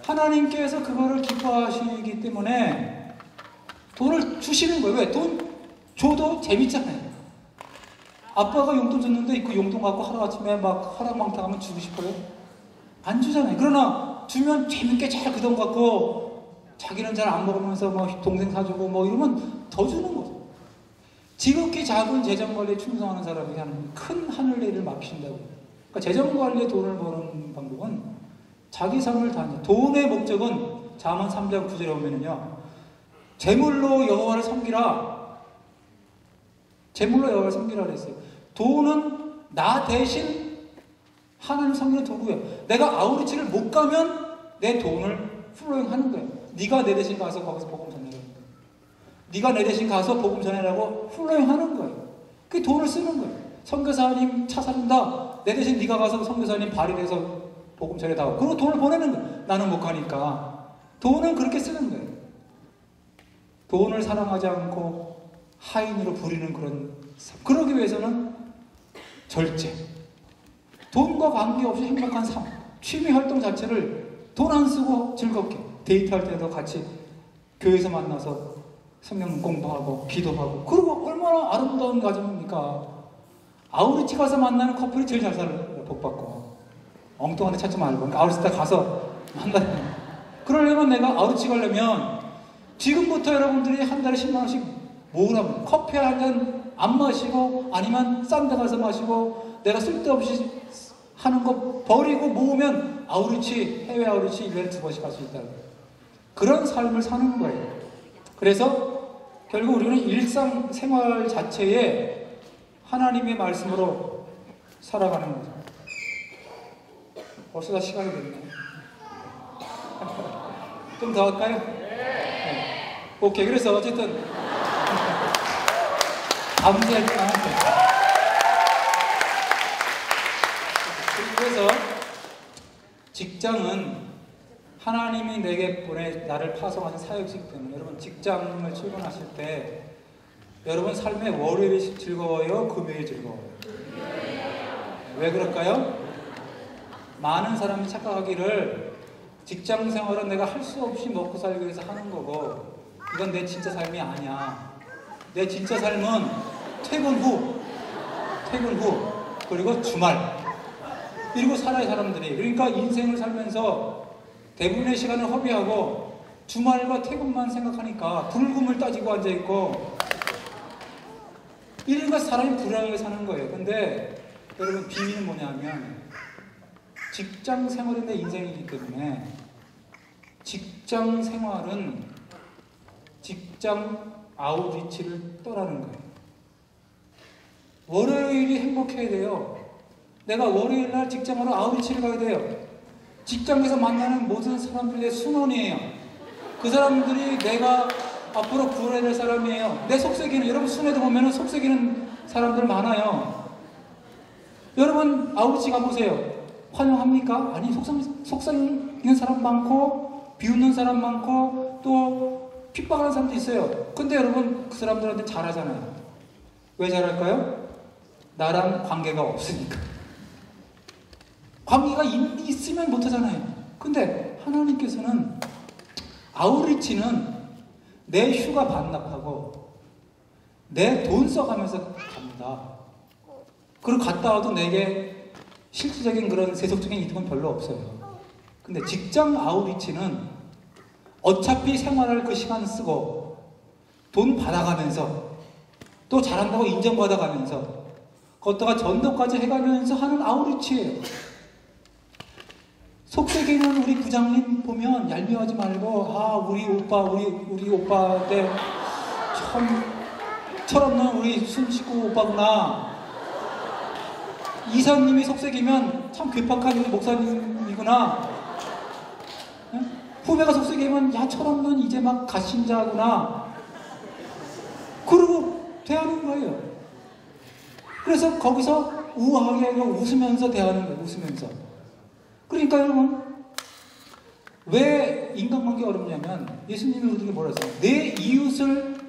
하나님께서 그거를 기뻐하시기 때문에 돈을 주시는 거예요. 왜? 돈 줘도 재밌잖아요. 아빠가 용돈 줬는데 그 용돈 갖고 하루아침에 막 하락망탕하면 주고 싶어요? 안 주잖아요. 그러나 주면 재밌게 잘 그 돈 갖고 자기는 잘 안 먹으면서 동생 사주고 이러면 더 주는 거죠. 지극히 작은 재정관리에 충성하는 사람이 하는 큰 하늘 일을 맡기신다고. 그러니까 재정관리에 돈을 버는 방법은 자기 삶을 다니. 돈의 목적은 잠언 3장 9절에 보면은요, 재물로 여호와를 섬기라. 제물로 여호와를 섬기라 그랬어요. 돈은 나 대신 하나님 섬기는 도구예요. 내가 아우리치를 못 가면 내 돈을 플로잉 하는 거예요. 네가 내 대신 가서 거기서 복음 전해라는 거예요. 네가 내 대신 가서 복음 전해라고 플로잉 하는 거예요. 그게 돈을 쓰는 거예요. 선교사님 차 사준다. 내 대신 네가 가서 선교사님 발휘해서 복음 전해다오. 그리고 돈을 보내는 거예요. 나는 못 가니까. 돈은 그렇게 쓰는 거예요. 돈을 사랑하지 않고 하인으로 부리는 그런 삶. 그러기 위해서는 절제. 돈과 관계없이 행복한 삶. 취미 활동 자체를 돈 안 쓰고 즐겁게. 데이트할 때도 같이 교회에서 만나서 성경 공부하고 기도하고. 그리고 얼마나 아름다운 가정입니까? 아우리치 가서 만나는 커플이 제일 잘 살아요. 복 받고. 엉뚱한 데 찾지 말고. 그러니까 아우리치 때 가서 만나요. 그러려면 내가 아우리치 가려면 지금부터 여러분들이 한 달에 10만 원씩 모으라면 커피 한 잔 안 마시고 아니면 싼 데 가서 마시고 내가 쓸데없이 하는 거 버리고 모으면 아우리치, 해외 아우리치 1년에 2번씩 갈 수 있다. 그런 삶을 사는 거예요. 그래서 결국 우리는 일상생활 자체에 하나님의 말씀으로 살아가는 거죠. 벌써 다 시간이 됐네. 좀 더 할까요? 네. 오케이. 그래서 어쨌든 감사할 만한데. 그래서 직장은 하나님이 내게 나를 파송하신 사역이기 때문에 여러분 직장을 출근하실 때 여러분 삶의 월요일이 즐거워요? 금요일이 즐거워요? 왜 그럴까요? 많은 사람이 착각하기를 직장 생활은 내가 할 수 없이 먹고 살기 위해서 하는 거고 이건 내 진짜 삶이 아니야. 내 진짜 삶은 퇴근 후 그리고 주말 그리고 살아야 사람들이. 그러니까 인생을 살면서 대부분의 시간을 허비하고 주말과 퇴근만 생각하니까 불금을 따지고 앉아있고 이러니까 사람이 불안하게 사는 거예요. 근데 여러분 비밀은 뭐냐면 직장 생활은 내 인생이기 때문에 직장 생활은 직장 아웃리치를 떠나는 거예요. 월요일이 행복해야 돼요. 내가 월요일날 직장으로 아웃리치를 가야 돼요. 직장에서 만나는 모든 사람들의 순원이에요. 그 사람들이 내가 앞으로 구원해야 될 사람이에요. 내 속삭이는, 여러분 순회도 보면 속삭이는 사람들 많아요. 여러분 아웃리치 가보세요. 환영합니까? 아니, 속삭이는 사람 많고 비웃는 사람 많고 또 핍박하는 사람도 있어요. 근데 여러분 그 사람들한테 잘하잖아요. 왜 잘할까요? 나랑 관계가 없으니까. 관계가 있으면 못하잖아요. 근데 하나님께서는 아우리치는 내 휴가 반납하고 내 돈 써가면서 갑니다. 그리고 갔다 와도 내게 실질적인 그런 세속적인 이득은 별로 없어요. 근데 직장 아우리치는 어차피 생활할 그 시간 쓰고 돈 받아가면서 또 잘한다고 인정받아가면서 걷다가 전도까지 해가면서 하는 아우리치예요. 속세기는 우리 부장님 보면 얄미워하지 말고 우리 오빠 때 참 철없는 우리 숨쉬고 오빠구나. 이사님이 속세기면 참 괴팍한 우리 목사님이구나. 네? 후배가 속세기면 야 철없는 이제 막 갓신자구나. 그러고 대하는 거예요. 그래서 거기서 우아하게 웃으면서 대하는 거예요. 웃으면서. 그러니까 여러분 왜 인간관계가 어렵냐면 예수님이 우리에게 뭐라 했어요? 내 이웃을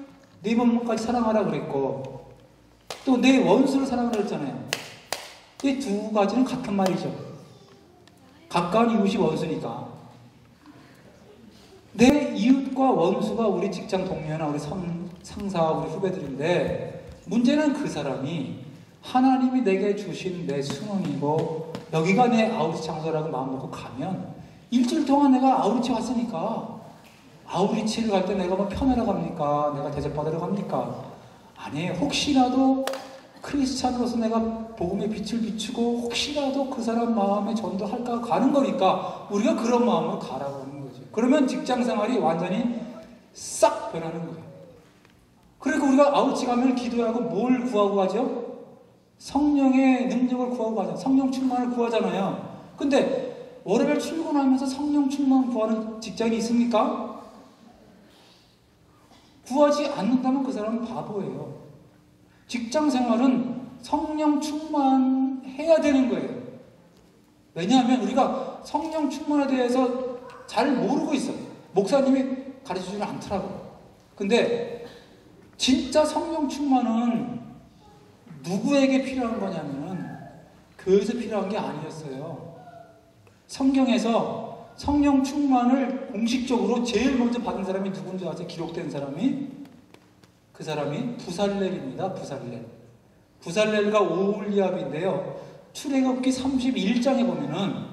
네 몸까지 사랑하라 그랬고 또 내 원수를 사랑하라 그랬잖아요. 이 두 가지는 같은 말이죠. 가까운 이웃이 원수니까 내 이웃과 원수가 우리 직장 동료나 우리 상사, 우리 후배들인데 문제는 그 사람이 하나님이 내게 주신 내 순원이고 여기가 내 아우리치 장소라고 마음 먹고 가면 일주일 동안 내가 아우리치 왔으니까 아우리치를 갈 때 내가 뭐 편하러 갑니까? 내가 대접받으러 갑니까? 아니에요. 혹시라도 크리스찬으로서 내가 복음의 빛을 비추고 혹시라도 그 사람 마음에 전도할까 가는 거니까 우리가 그런 마음으로 가라고 하는 거죠. 그러면 직장 생활이 완전히 싹 변하는 거예요. 그리고 우리가 아우치 가면 기도하고 뭘 구하고 가죠? 성령의 능력을 구하고 가죠. 성령 충만을 구하잖아요. 근데 월요일 출근하면서 성령 충만 구하는 직장이 있습니까? 구하지 않는다면 그 사람은 바보예요. 직장 생활은 성령 충만해야 되는 거예요. 왜냐하면 우리가 성령 충만에 대해서 잘 모르고 있어요. 목사님이 가르쳐주지 않더라고요. 근데 진짜 성령 충만은 누구에게 필요한 거냐면 교회에서 필요한 게 아니었어요. 성경에서 성령 충만을 공식적으로 제일 먼저 받은 사람이 누군지 아세요? 기록된 사람이? 그 사람이 부살렐입니다. 부살렐과 오홀리압인데요. 출애굽기 31장에 보면은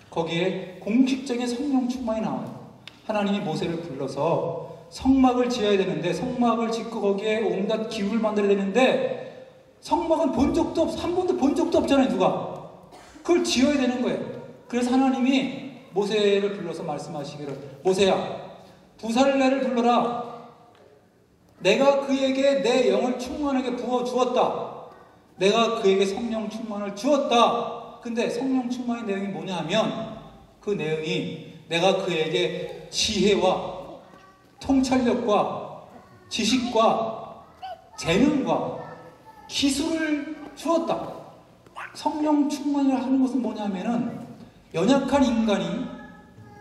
거기에 공식적인 성령 충만이 나와요. 하나님이 모세를 불러서 성막을 지어야 되는데 성막을 짓고 거기에 온갖 기구를 만들어야 되는데 성막은 본 적도 한 번도 본 적도 없잖아요. 누가 그걸 지어야 되는 거예요. 그래서 하나님이 모세를 불러서 말씀하시기를, 모세야, 부살렐을 불러라. 내가 그에게 내 영을 충만하게 부어주었다. 내가 그에게 성령 충만을 주었다. 근데 성령 충만의 내용이 뭐냐 하면 그 내용이 내가 그에게 지혜와 통찰력과 지식과 재능과 기술을 주었다. 성령 충만이라 하는 것은 뭐냐면은 연약한 인간이,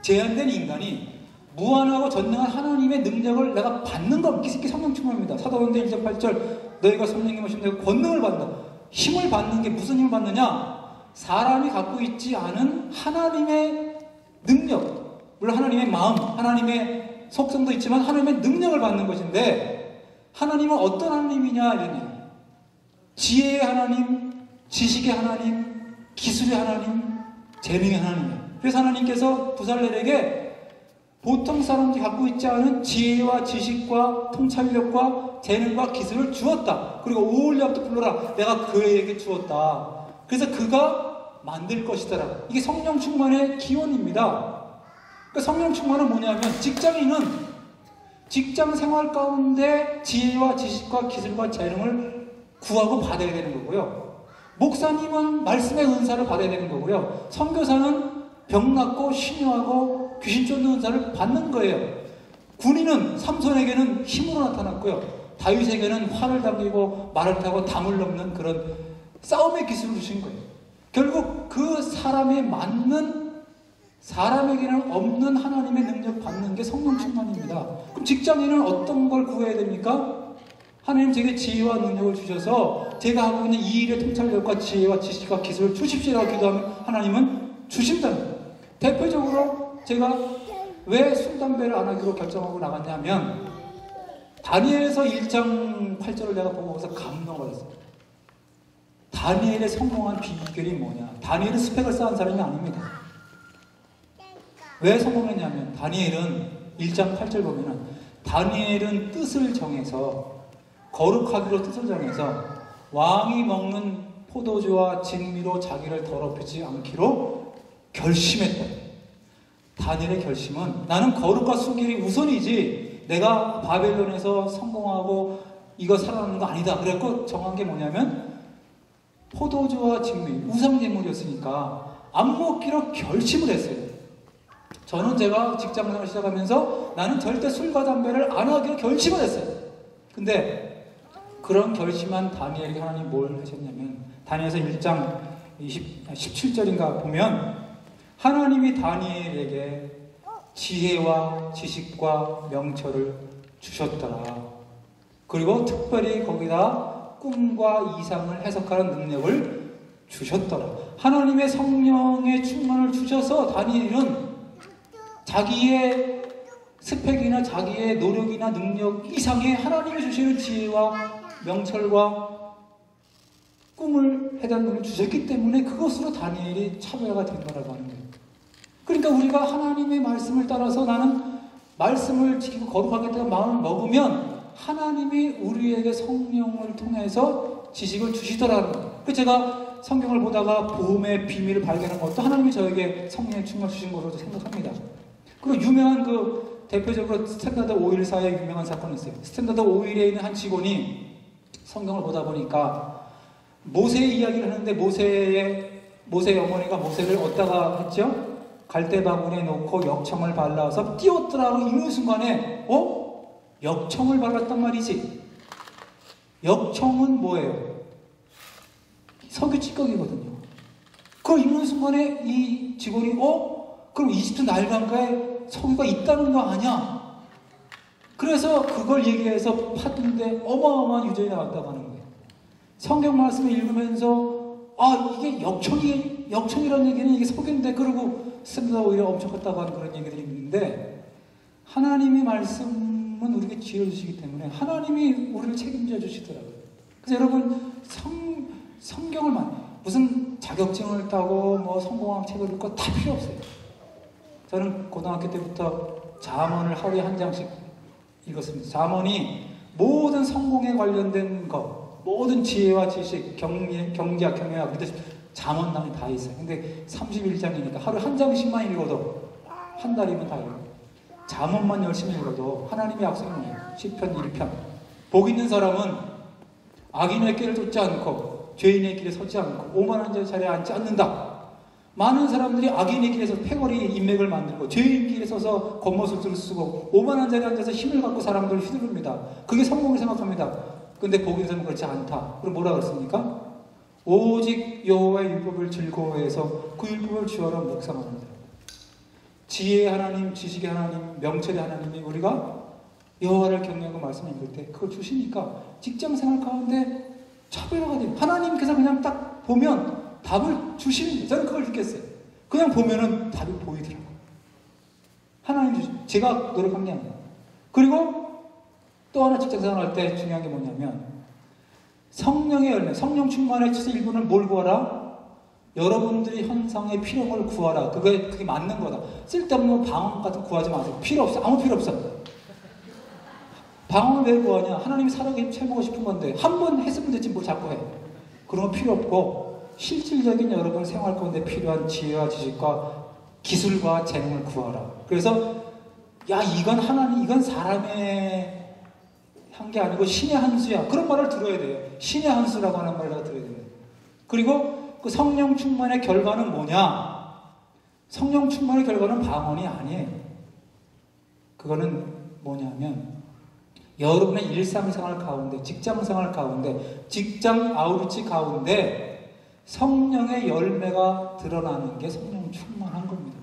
제한된 인간이 무한하고 전능한 하나님의 능력을 내가 받는 것, 이게 성령 충만입니다. 사도행전 1장 8절 너희가 성령이 오시면 내가 권능을 받는다. 힘을 받는 게 무슨 힘을 받느냐? 사람이 갖고 있지 않은 하나님의 능력, 물론 하나님의 마음, 하나님의 속성도 있지만 하나님의 능력을 받는 것인데, 하나님은 어떤 하나님이냐 이러니 지혜의 하나님, 지식의 하나님, 기술의 하나님, 재능의 하나님이에요. 그래서 하나님께서 부살렐에게 보통 사람들이 갖고 있지 않은 지혜와 지식과 통찰력과 재능과 기술을 주었다. 그리고 오홀리압도 불러라. 내가 그에게 주었다. 그래서 그가 만들 것이더라. 이게 성령 충만의 기원입니다. 그러니까 성령 충만은 뭐냐면 직장인은 직장 생활 가운데 지혜와 지식과 기술과 재능을 구하고 받아야 되는 거고요. 목사님은 말씀의 은사를 받아야 되는 거고요. 선교사는 병 낫고 신유하고 귀신 쫓는 은사를 받는 거예요. 군인은 삼손에게는 힘으로 나타났고요. 다윗에게는 활을 당기고 말을 타고 담을 넘는 그런 싸움의 기술을 주신 거예요. 결국 그 사람에 맞는, 사람에게는 없는 하나님의 능력 받는 게 성령 충만입니다. 그럼 직장인은 어떤 걸 구해야 됩니까? 하나님 제게 지혜와 능력을 주셔서 제가 하고 있는 이 일의 통찰력과 지혜와 지식과 기술을 주십시오라고 기도하면 하나님은 주신다는 거예요. 대표적으로 제가 왜 술, 담배를 안 하기로 결정하고 나갔냐면 다니엘서 1장 8절을 내가 보고 거기서 감동을 받았어요. 다니엘의 성공한 비결이 뭐냐? 다니엘은 스펙을 쌓은 사람이 아닙니다. 왜 성공했냐면 다니엘은 1장 8절 보면은 다니엘은 뜻을 정해서, 거룩하기로 뜻을 정해서 왕이 먹는 포도주와 진미로 자기를 더럽히지 않기로 결심했다. 다니엘의 결심은 나는 거룩과 순결이 우선이지 내가 바벨론에서 성공하고 이거 살아나는 거 아니다. 그래서 정한 게 뭐냐면 포도주와 진미, 우상제물이었으니까 안 먹기로 결심을 했어요. 저는 제가 직장생활을 시작하면서 나는 절대 술과 담배를 안 하기로 결심을 했어요. 근데 그런 결심한 다니엘에게 하나님 뭘 하셨냐면 다니엘서 1장 17절인가 보면 하나님이 다니엘에게 지혜와 지식과 명철을 주셨더라. 그리고 특별히 거기다 꿈과 이상을 해석하는 능력을 주셨더라. 하나님의 성령의 충만을 주셔서 다니엘은 자기의 스펙이나 자기의 노력이나 능력 이상의 하나님이 주시는 지혜와 명철과 꿈을 해당을 주셨기 때문에 그것으로 다니엘이 차별화가 된 거라고 하는 거예요. 그러니까 우리가 하나님의 말씀을 따라서 나는 말씀을 지키고 거룩하겠다는 마음을 먹으면 하나님이 우리에게 성령을 통해서 지식을 주시더라는 거예요. 그래서 제가 성경을 보다가 보험의 비밀을 발견한 것도 하나님이 저에게 성령의 충만을 주신 것으로 생각합니다. 그리고 유명한 그 대표적으로 스탠다드 오일사의 유명한 사건이 있어요. 스탠다드 오일에 있는 한 직원이 성경을 보다 보니까 모세의 이야기를 하는데 모세의 어머니가 모세를 어디다가 했죠? 갈대바구니에 놓고 역청을 발라서 띄웠더라고. 이 순간에 역청을 발랐단 말이지. 역청은 뭐예요? 석유 찌꺼기거든요. 그걸 입는 순간에 이 직원이 그럼 이집트 나일강가에 석유가 있다는 거 아니야? 그래서 그걸 얘기해서 팠는데 어마어마한 유전이 나왔다고 하는 거예요. 성경 말씀을 읽으면서 이게 역청이라는 얘기는 이게 석유인데, 그러고 스탠다드 오일이 엄청 컸다고 하는 그런 얘기들이 있는데, 하나님의 말씀은 우리에게 지혜를 주시기 때문에 하나님이 우리를 책임져 주시더라고요. 그래서 여러분 성경을 무슨 자격증을 따고 뭐 성공학 책을 읽고 다 필요 없어요. 저는 고등학교 때부터 잠언을 하루에 한 장씩 읽었습니다. 잠언이 모든 성공에 관련된 것, 모든 지혜와 지식, 경제학, 경영학, 잠언란이 다 있어요. 근데 31장이니까 하루에 한 장씩만 읽어도 한 달이면 다 읽어요. 잠언만 열심히 읽어도 하나님의 약속이 뭐예요? 시편 1편. 복 있는 사람은 악인의 길을 쫓지 않고 죄인의 길에 서지 않고 오만한 자의 자리에 앉지 않는다. 많은 사람들이 악인의 길에서 패거리 인맥을 만들고 죄인 길에 서서 겉모습을 쓰고 오만한 자리에 앉아서 힘을 갖고 사람들을 휘두릅니다. 그게 성공을 생각합니다. 근데 복 있는 사람은 그렇지 않다. 그럼 뭐라 그랬습니까? 오직 여호와의 율법을 즐거워해서 그 율법을 주어라 묵상합니다. 지혜의 하나님, 지식의 하나님, 명철의 하나님이 우리가 여호와를 경외하고 말씀 읽을 때 그걸 주시니까 직장생활 가운데 차별화가 돼요. 하나님께서 그냥 딱 보면 답을 주시는 거예요. 저는 그걸 느꼈어요. 그냥 보면은 답이 보이더라고요. 하나님 주신, 제가 노력한 게 아니에요. 그리고 또 하나 직장생활 할 때 중요한 게 뭐냐면 성령의 열매, 성령 충만에 있어서 일부는 뭘 구하라? 여러분들이 현상의 필요를 구하라. 그게 맞는 거다. 쓸데없는 방언 같은 거 구하지 마세요. 필요 없어. 아무 필요 없어. 방언을 왜 구하냐? 하나님이 사랑에 채우고 싶은 건데 한 번 했으면 됐지 뭘 자꾸 해. 그런 거 필요 없고 실질적인 여러분 생활 가운데 필요한 지혜와 지식과 기술과 재능을 구하라. 그래서 이건 하나님, 이건 사람의 한 게 아니고 신의 한 수야. 그런 말을 들어야 돼요. 신의 한 수라고 하는 말을 들어야 됩니다. 그리고 그 성령 충만의 결과는 뭐냐? 성령 충만의 결과는 방언이 아니에요. 그거는 뭐냐면 여러분의 일상생활 가운데, 직장생활 가운데, 직장 아우리치 가운데 성령의 열매가 드러나는 게 성령 충만한 겁니다.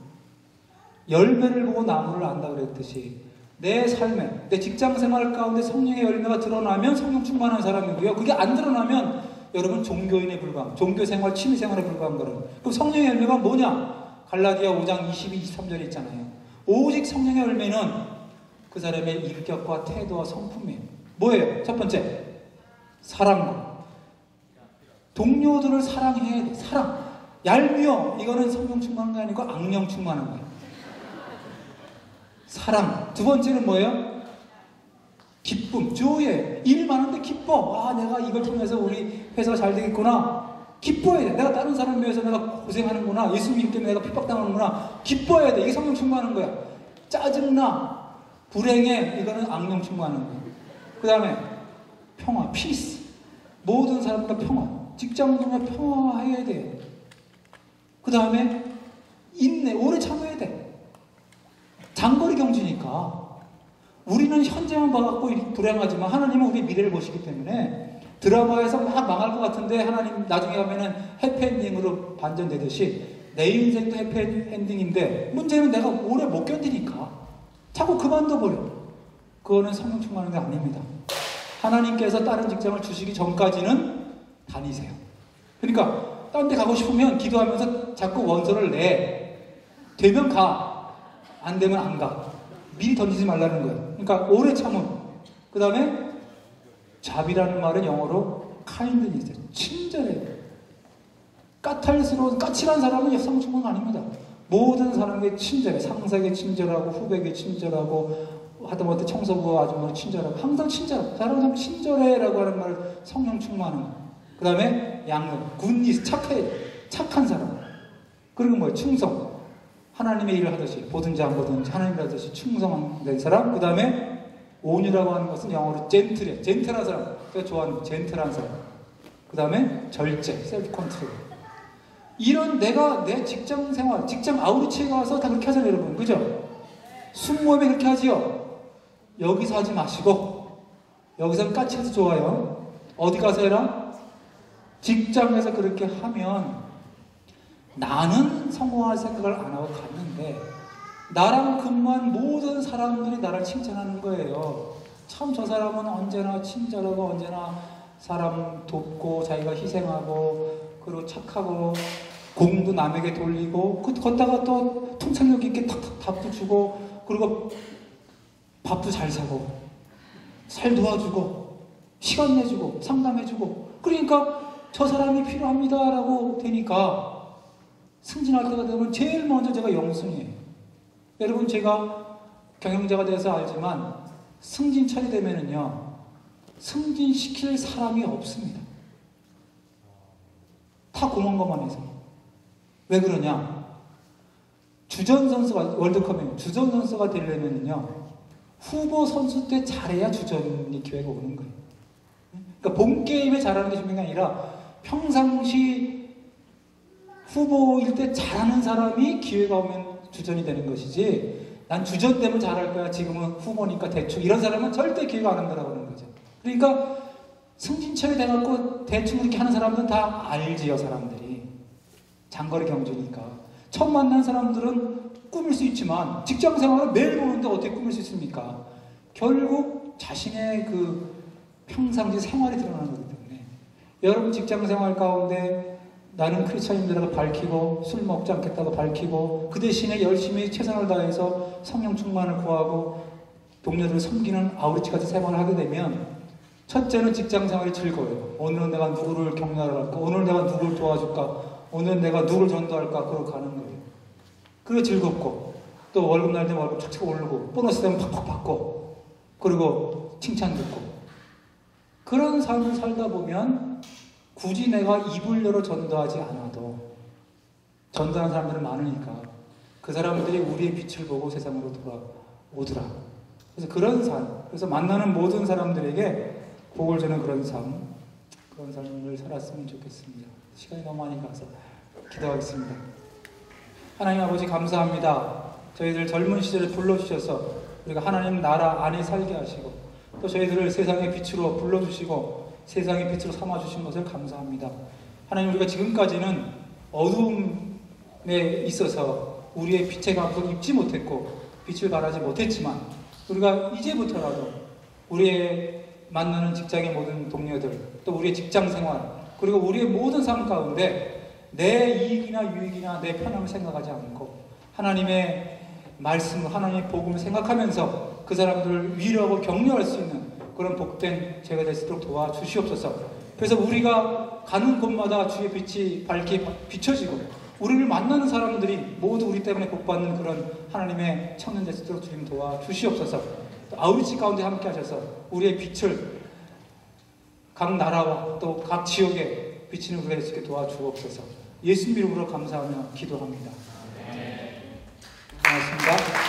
열매를 보고 나무를 안다 그랬듯이 내 삶에, 내 직장생활 가운데 성령의 열매가 드러나면 성령 충만한 사람이고요. 그게 안 드러나면 여러분 종교인에 불과한, 종교생활, 취미생활에 불과한 거는. 그럼 성령의 열매가 뭐냐? 갈라디아 5장 22, 23절에 있잖아요. 오직 성령의 열매는 그 사람의 인격과 태도와 성품이에요. 뭐예요? 첫 번째, 사랑과 동료들을 사랑해야 돼. 사랑. 얄미워. 이거는 성령 충만한 게 아니고 악령 충만한 거예요. 사랑. 두 번째는 뭐예요? 기쁨, 조예. 일 많은데 기뻐. 내가 이걸 통해서 우리 회사가 잘 되겠구나. 기뻐해야 돼. 내가 다른 사람을 위해서 내가 고생하는구나. 예수 믿기 때문에 내가 핍박당하는구나. 기뻐해야 돼. 이게 성령 충만한 거야. 짜증나, 불행해. 이거는 악령 충만한 거야. 그 다음에 평화, 피스. 모든 사람과 평화. 직장 동료 평화해야 돼요. 그 다음에 인내, 오래 참아야 돼. 장거리 경주니까 우리는 현재만 봐갖고 불행하지만 하나님은 우리 미래를 보시기 때문에 드라마에서 막 망할 것 같은데 하나님 나중에 가면은 해피엔딩으로 반전되듯이 내 인생도 해피엔딩인데 문제는 내가 오래 못 견디니까 자꾸 그만둬버려. 그거는 성령 충만한 게 아닙니다. 하나님께서 다른 직장을 주시기 전까지는 다니세요. 그러니까 다른 데 가고 싶으면 기도하면서 자꾸 원서를 내. 되면 가. 안 되면 안 가. 미리 던지지 말라는 거예요. 그러니까 오래 참음. 그 다음에 잡이라는 말은 영어로 kindness, 친절해요. 까탈스러운, 까칠한 사람은 성령 충만 아닙니다. 모든 사람에게 친절해. 상사에게 친절하고 후배에게 친절하고 하다못해 청소부 아줌마는 친절하고 항상 친절하고 사람은 친절해라고 하는 말을 성령 충만한 거예요. 그 다음에 양력, 굿니스, 착한 사람. 그리고 뭐예요? 충성. 하나님의 일을 하듯이, 보든지 안 보든지 하나님을 하듯이 충성된 사람. 그 다음에 온유라고 하는 것은 영어로 젠틀해. 젠틀한 사람. 제가 좋아하는 젠틀한 사람. 그 다음에 절제, 셀프 컨트롤. 이런 내가 내 직장 생활, 직장 아우리치에 가서 다 그렇게 하잖아요, 여러분. 그죠? 숙모임에 그렇게 하지요? 여기서 하지 마시고, 여기서 까칠해서 좋아요. 어디 가서 해라? 직장에서 그렇게 하면 나는 성공할 생각을 안 하고 갔는데 나랑 근무한 모든 사람들이 나를 칭찬하는 거예요. 참 저 사람은 언제나 친절하고 언제나 사람 돕고 자기가 희생하고 그리고 착하고 공도 남에게 돌리고 걷다가 또 통찰력 있게 탁탁 답도 주고 그리고 밥도 잘 사고 잘 도와주고 시간 내주고 상담해주고 그러니까 저 사람이 필요합니다 라고 되니까 승진할 때가 되면 제일 먼저 제가 영순이에요. 여러분 제가 경영자가 돼서 알지만 승진철이 되면은요 승진시킬 사람이 없습니다. 다 고만고만 해서. 왜 그러냐? 주전 선수가 월드컵에 주전 선수가 되려면요 후보 선수 때 잘해야 주전이 기회가 오는 거예요. 그러니까 본 게임에 잘하는 게 중요한 게 아니라 평상시 후보일 때 잘하는 사람이 기회가 오면 주전이 되는 것이지 난 주전 되면 잘할 거야 지금은 후보니까 대충 이런 사람은 절대 기회가 안 온다고 하는 거죠. 그러니까 승진철이 돼갖고 대충 이렇게 하는 사람들은 다 알지요. 사람들이 장거리 경주니까 처음 만난 사람들은 꾸밀 수 있지만 직장 생활을 매일 보는데 어떻게 꾸밀 수 있습니까? 결국 자신의 그 평상시 생활이 드러나는 거기 때문에 여러분 직장 생활 가운데 나는 크리스찬인들에게 밝히고 술 먹지 않겠다고 밝히고 그 대신에 열심히 최선을 다해서 성령 충만을 구하고 동료들을 섬기는 아우리치 같은 생활을 하게 되면 첫째는 직장 생활이 즐거워요. 오늘은 내가 누구를 격려를 할까? 오늘 내가 누구를 도와줄까? 오늘 내가 누구를 전도할까? 그러고 가는 거예요. 그게 즐겁고 또 월급 날 때면 월급 착착 오르고 보너스 되면 팍팍 받고 그리고 칭찬 듣고 그런 삶을 살다 보면 굳이 내가 입을 열어 전도하지 않아도 전도하는 사람들은 많으니까 그 사람들이 우리의 빛을 보고 세상으로 돌아오더라. 그래서 그런 삶, 그래서 만나는 모든 사람들에게 복을 주는 그런 삶을 살았으면 좋겠습니다. 시간이 너무 많이 가서 기도하겠습니다. 하나님 아버지 감사합니다. 저희들 젊은 시절에 불러주셔서 우리가 하나님 나라 안에 살게 하시고 또 저희들을 세상의 빛으로 불러주시고 세상의 빛으로 삼아주신 것을 감사합니다. 하나님 우리가 지금까지는 어두움에 있어서 우리의 빛의 감성을 입지 못했고 빛을 발하지 못했지만 우리가 이제부터라도 우리의 만나는 직장의 모든 동료들 또 우리의 직장생활 그리고 우리의 모든 삶 가운데 내 이익이나 유익이나 내 편함을 생각하지 않고 하나님의 말씀, 하나님의 복음을 생각하면서 그 사람들을 위로하고 격려할 수 있는 그런 복된 제가 될 수 있도록 도와주시옵소서. 그래서 우리가 가는 곳마다 주의 빛이 밝게 비춰지고 우리를 만나는 사람들이 모두 우리 때문에 복받는 그런 하나님의 청년 될 수 있도록 주님 도와주시옵소서. 아우리치 가운데 함께 하셔서 우리의 빛을 각 나라와 또 각 지역에 비치는 우리가 될 수 있게 도와주옵소서. 예수님 이름으로 감사하며 기도합니다. 고맙습니다.